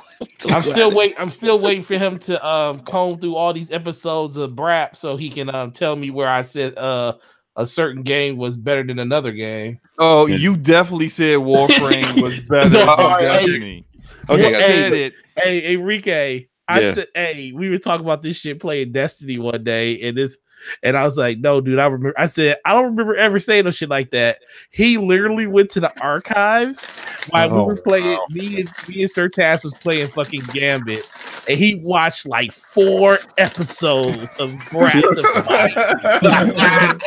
I'm still waiting for him to comb through all these episodes of Brap so he can tell me where I said a certain game was better than another game. Oh, you definitely said Warframe was better than Destiny. Okay, you said it. Hey, Enrique, I said, hey, we were talking about this shit playing Destiny one day, and I was like, no, dude, I remember. I said, I don't remember ever saying no shit like that. He literally went to the archives while we were playing. Wow. Me and Sir Tass was playing fucking Gambit, and he watched like 4 episodes of Breath of Fire.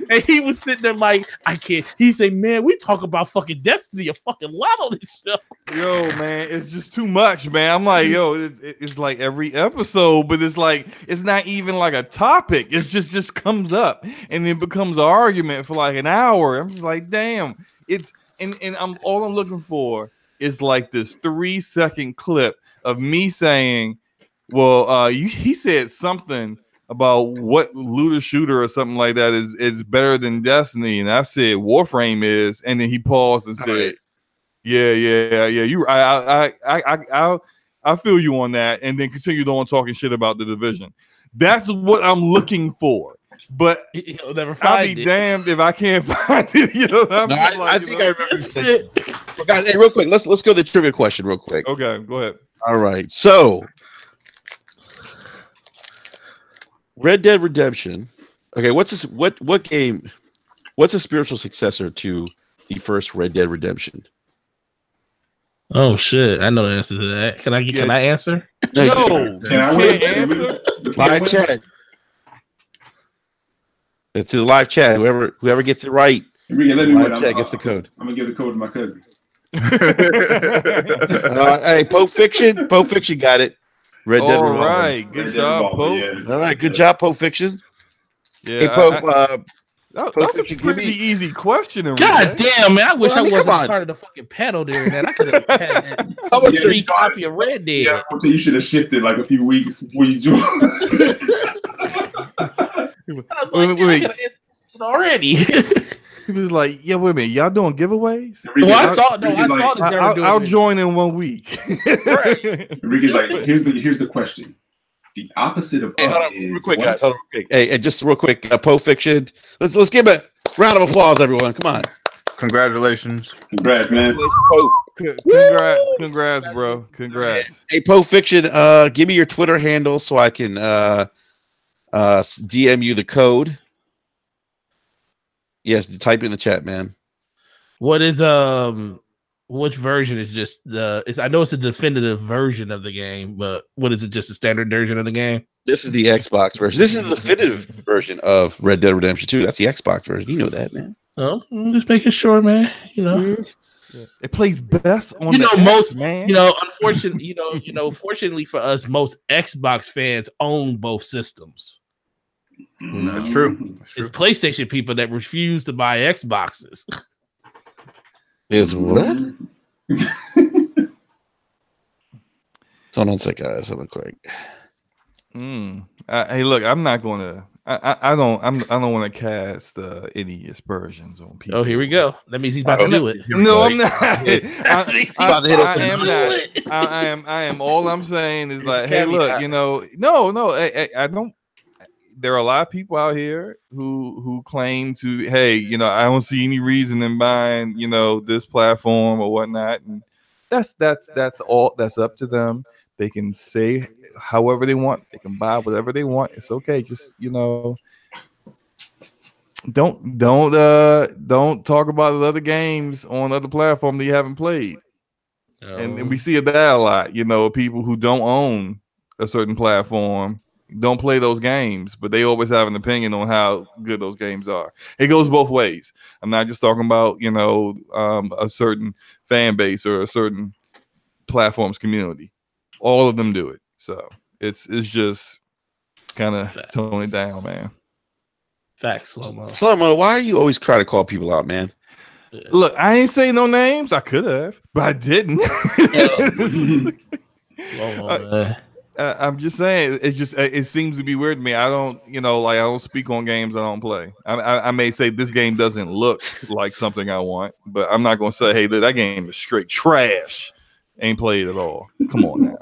And he was sitting there like, I can't. He said, man, we talk about fucking Destiny a fucking lot on this show. Yo, man, it's just too much, man. I'm like, yo, it's like every episode, but it's like, it's not even like a topic. It's just comes up and it becomes an argument for like an hour. I'm just like, damn. All I'm looking for is like this 3-second clip of me saying, well, he said something about what looter shooter or something like that is better than Destiny, and I said Warframe is, and then he paused and said, "Yeah, you, I feel you on that," and then continued on talking shit about the Division. That's what I'm looking for, but you'll never find I'll be damned if I can't find it. You know, I think I remember saying, guys. Hey, real quick, let's go to the trivia question real quick. Okay, go ahead. All right, so. Red Dead Redemption. Okay, what's this? What game? What's a spiritual successor to the first Red Dead Redemption? Oh shit! I know the answer to that. Can I answer? No, can I answer? Live chat. It's a live chat. Whoever gets it right, live chat gets the code. I'm gonna give the code to my cousin. Hey, Pope Fiction got it. Red Dead Revolver. All right, good job, Pope. Yeah. All right, good job, Pope Fiction. Yeah, hey, Pope. That's a pretty easy question. God damn, man! I wish I wasn't part of the fucking panel there, man. I could have had that free copy of Red Dead. Yeah, you should have shifted like a few weeks before you joined. Wait. Already. He was like, "Yeah, wait a minute, y'all doing giveaways?" Well, I saw the I'll join in 1 week. Right. Enrique's like, here's the question. The opposite of hold on, real quick, guys. Hold on, real quick. Hey, just real quick, Poe Fiction. Let's give a round of applause, everyone. Come on. Congratulations. Congrats, man. Congrats, bro. Congrats. Hey, Poe Fiction, give me your Twitter handle so I can DM you the code. Yes, type in the chat, man. What is which version is just I know it's a definitive version of the game, but what is it? Just a standard version of the game? This is the Xbox version. This is the definitive version of Red Dead Redemption 2. That's the Xbox version. You know that, man. Oh, I'm just making sure, man. You know, it plays best on man. Fortunately for us, most Xbox fans own both systems. That's true. It's PlayStation people that refuse to buy Xboxes. Is what? Hold on a second, guys. Hold on quick. Hey, look, I'm not going to. I don't want to cast any aspersions on people. Oh, here we go. That means he's about to do it. No, I'm not. I am. All I'm saying is like, hey, look, no. I don't. There are a lot of people out here who claim to, hey, I don't see any reason in buying, this platform or whatnot, and that's all. That's up to them. They can say however they want. They can buy whatever they want. It's okay. Just don't talk about other games on other platforms that you haven't played. And we see that a lot. People who don't own a certain platform don't play those games, but they always have an opinion on how good those games are. It goes both ways. I'm not just talking about a certain fan base or a certain platform's community. All of them do it. So it's just kind of tone it down, man. Facts, Slow-Mo. Slow-Mo, why are you always trying to call people out, man? Look, I ain't saying no names. I could have, but I didn't. I'm just saying, it seems to be weird to me. I don't, I don't speak on games I don't play. I may say this game doesn't look like something I want, but I'm not going to say, hey, that game is straight trash. Ain't played at all. Come on now.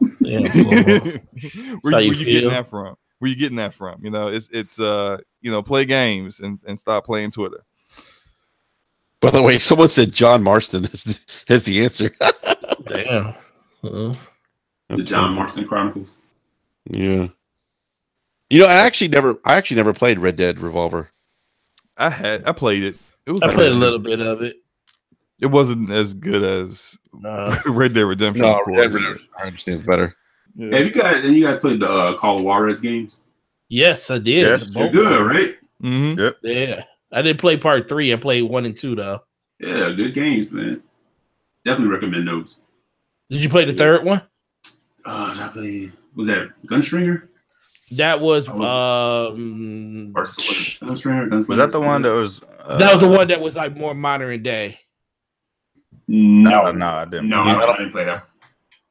Where you getting that from? Where you getting that from? It's play games and stop playing Twitter. By the way, someone said John Marston has the answer. Damn. The John Marston Chronicles. Yeah. You know, I actually never played Red Dead Revolver. I played it. I played a little bit of it. It wasn't as good as Red Dead Redemption. No, Red Dead Redemption, I understand it's better. Yeah. Have you guys played the Call of Juarez games? Yes, I did. Yes, They're good, right? Mm-hmm. Yep. Yeah. I didn't play part 3. I played 1 and 2 though. Yeah, good games, man. Definitely recommend those. Did you play the third one? Was that Gunstringer? That was Gunstringer? Was that the one that was? That was the one that was like more modern day. No, I didn't. No, I didn't play that.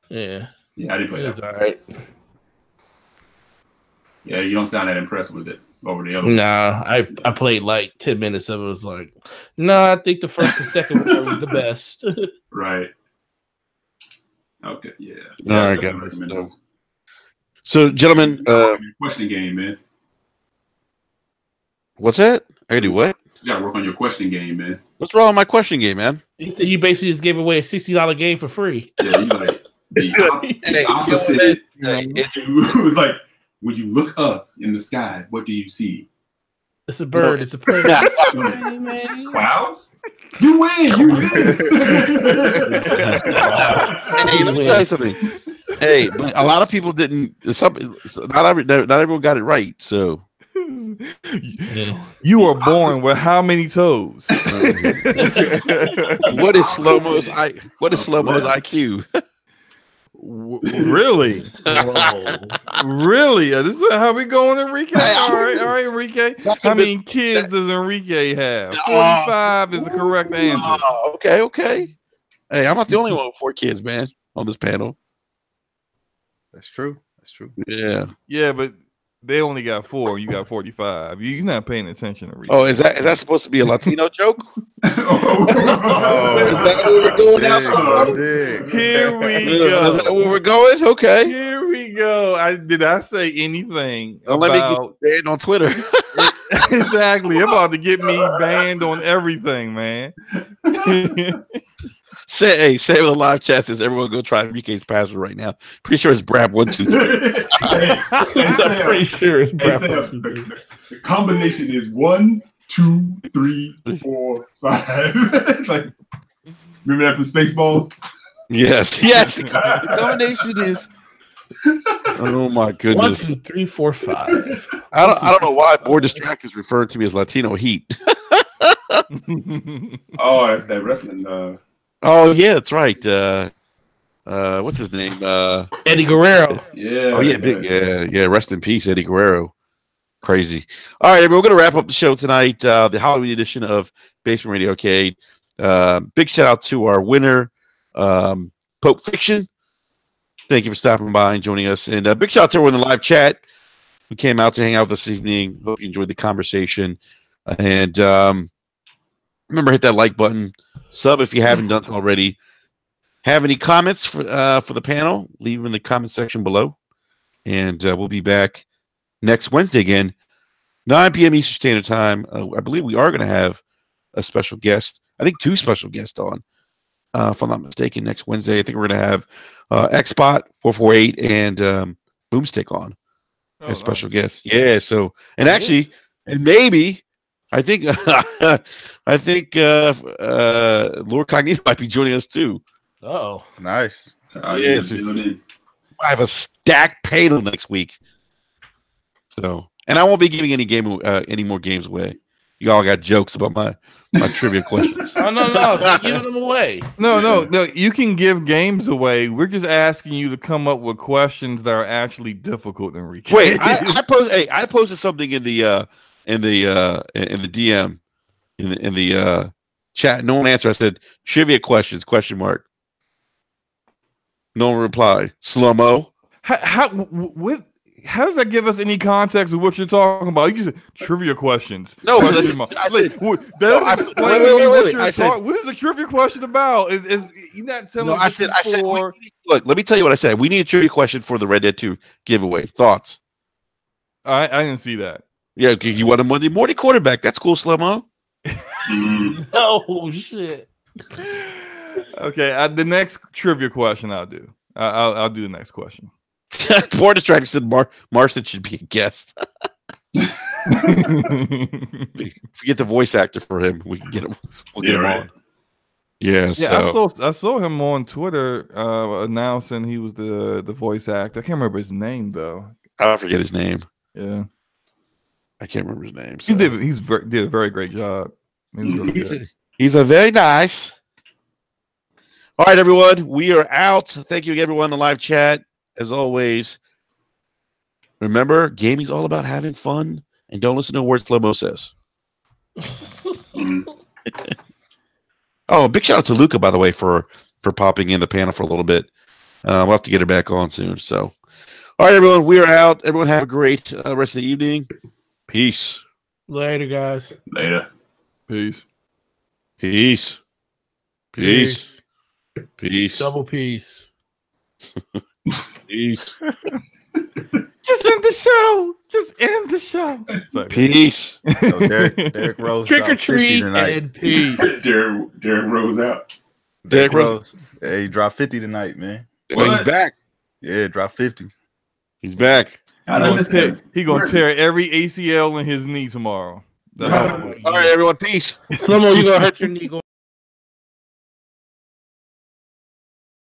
Yeah. Yeah, I didn't play It was that. all right. Yeah, you don't sound that impressed with it over the other. Nah, I played like 10 minutes of it. Was like, no, I think the first and second one was the best. Right. Okay. Yeah. All right, guys. So, gentlemen, question game, man. What's that? I gotta do what? You gotta work on your question game, man. What's wrong with my question game, man? You said you basically just gave away a $60 game for free. Yeah, you like the opposite. It was like, when you look up in the sky, what do you see? It's a bird. It's a bird. Clouds? You win. You win. Hey, let me tell you something. Hey, but a lot of people didn't. Not everyone got it right. So you were born with how many toes? What is slow-mo's IQ? Really? Really? This is how we going, Enrique? All right, Enrique. How many kids does Enrique have? 45 is the correct answer. Okay. Hey, I'm not the only one with 4 kids, man, on this panel. That's true. Yeah. Yeah, but they only got 4. You got 45. You're not paying attention, Enrique. Oh, is that supposed to be a Latino joke? Is that where we're going now? Here we go. Is that where we're going? Okay. Here we go. Did I say anything Don't let me get banned on Twitter. Exactly. You're about to get me banned on everything, man. Say it with a live chat. Says everyone go try Enrique's password right now. Pretty sure it's Brab123. I'm pretty sure it's Brab123. The combination is 1, 2, 3, 4, 5. It's like, remember that from Spaceballs? Yes. The combination is. Oh my goodness. 1, 2, 3, 4, 5. I don't know why More Distracted is referring to me as Latino Heat. Oh, that's that wrestling. Oh yeah, that's right. What's his name? Eddie Guerrero. Yeah. Oh yeah, yeah. Rest in peace, Eddie Guerrero. Crazy. All right, we're going to wrap up the show tonight. The Halloween edition of Basement Radio Arcade. Big shout out to our winner, Pope Fiction. Thank you for stopping by and joining us. And big shout out to everyone in the live chat who came out to hang out this evening. Hope you enjoyed the conversation. And remember, hit that like button. Sub if you haven't done so already. Have any comments for the panel? Leave them in the comment section below. And we'll be back next Wednesday again, 9 p.m. Eastern Standard Time. I believe we are going to have a special guest. I think 2 special guests on, if I'm not mistaken, next Wednesday. I think we're going to have Xbot 448 and Boomstick on as special guests. Yeah. So, and actually, and maybe. I think Lord Cognito might be joining us too. Oh, nice. Yeah, so I have a stacked panel next week. So, and I won't be giving any more games away. You all got jokes about my trivia questions. Oh no, giving them away. No. You can give games away. We're just asking you to come up with questions that are actually difficult, Enrique. Wait, I posted something in the DM in the chat. No one answered. I said trivia questions ? No one replied. Slow-mo. How does that give us any context of what you're talking about? You said trivia questions. No, what is a trivia question about? Is you not telling me? I said. Look, let me tell you what I said. We need a trivia question for the Red Dead 2 giveaway. Thoughts? I didn't see that. Yeah, you want a Monday morning quarterback. That's cool, Slow-mo. Oh, shit. Okay, the next trivia question I'll do. I'll do the next question. Poor distracted said Marston should be a guest. Forget the voice actor for him. We can get him. We'll get him on. Yeah. So. I saw him on Twitter announcing he was the voice actor. I can't remember his name though. I forget his name. Yeah, I can't remember his name. So. He did a very great job. He's a very nice. All right, everyone. We are out. Thank you, everyone in the live chat. As always, remember, gaming's all about having fun, and don't listen to a word Slow-Mo says. Oh, big shout out to Luca, by the way, for popping in the panel for a little bit. We'll have to get her back on soon. So, all right, everyone, we are out. Everyone have a great rest of the evening. Peace. Later, guys. Later. Peace. Peace. Peace. Peace. Double peace. Peace. Just end the show. Just end the show. Peace. So Derrick Rose. Trick or treat and peace. Derrick Rose out. Derrick Rose. Hey, he dropped 50 tonight, man. Well, he's back. Yeah, dropped 50. He's back. He gonna tear every ACL in his knee tomorrow. All right, everyone. Peace. Slow-Mo, you gonna hurt your knee.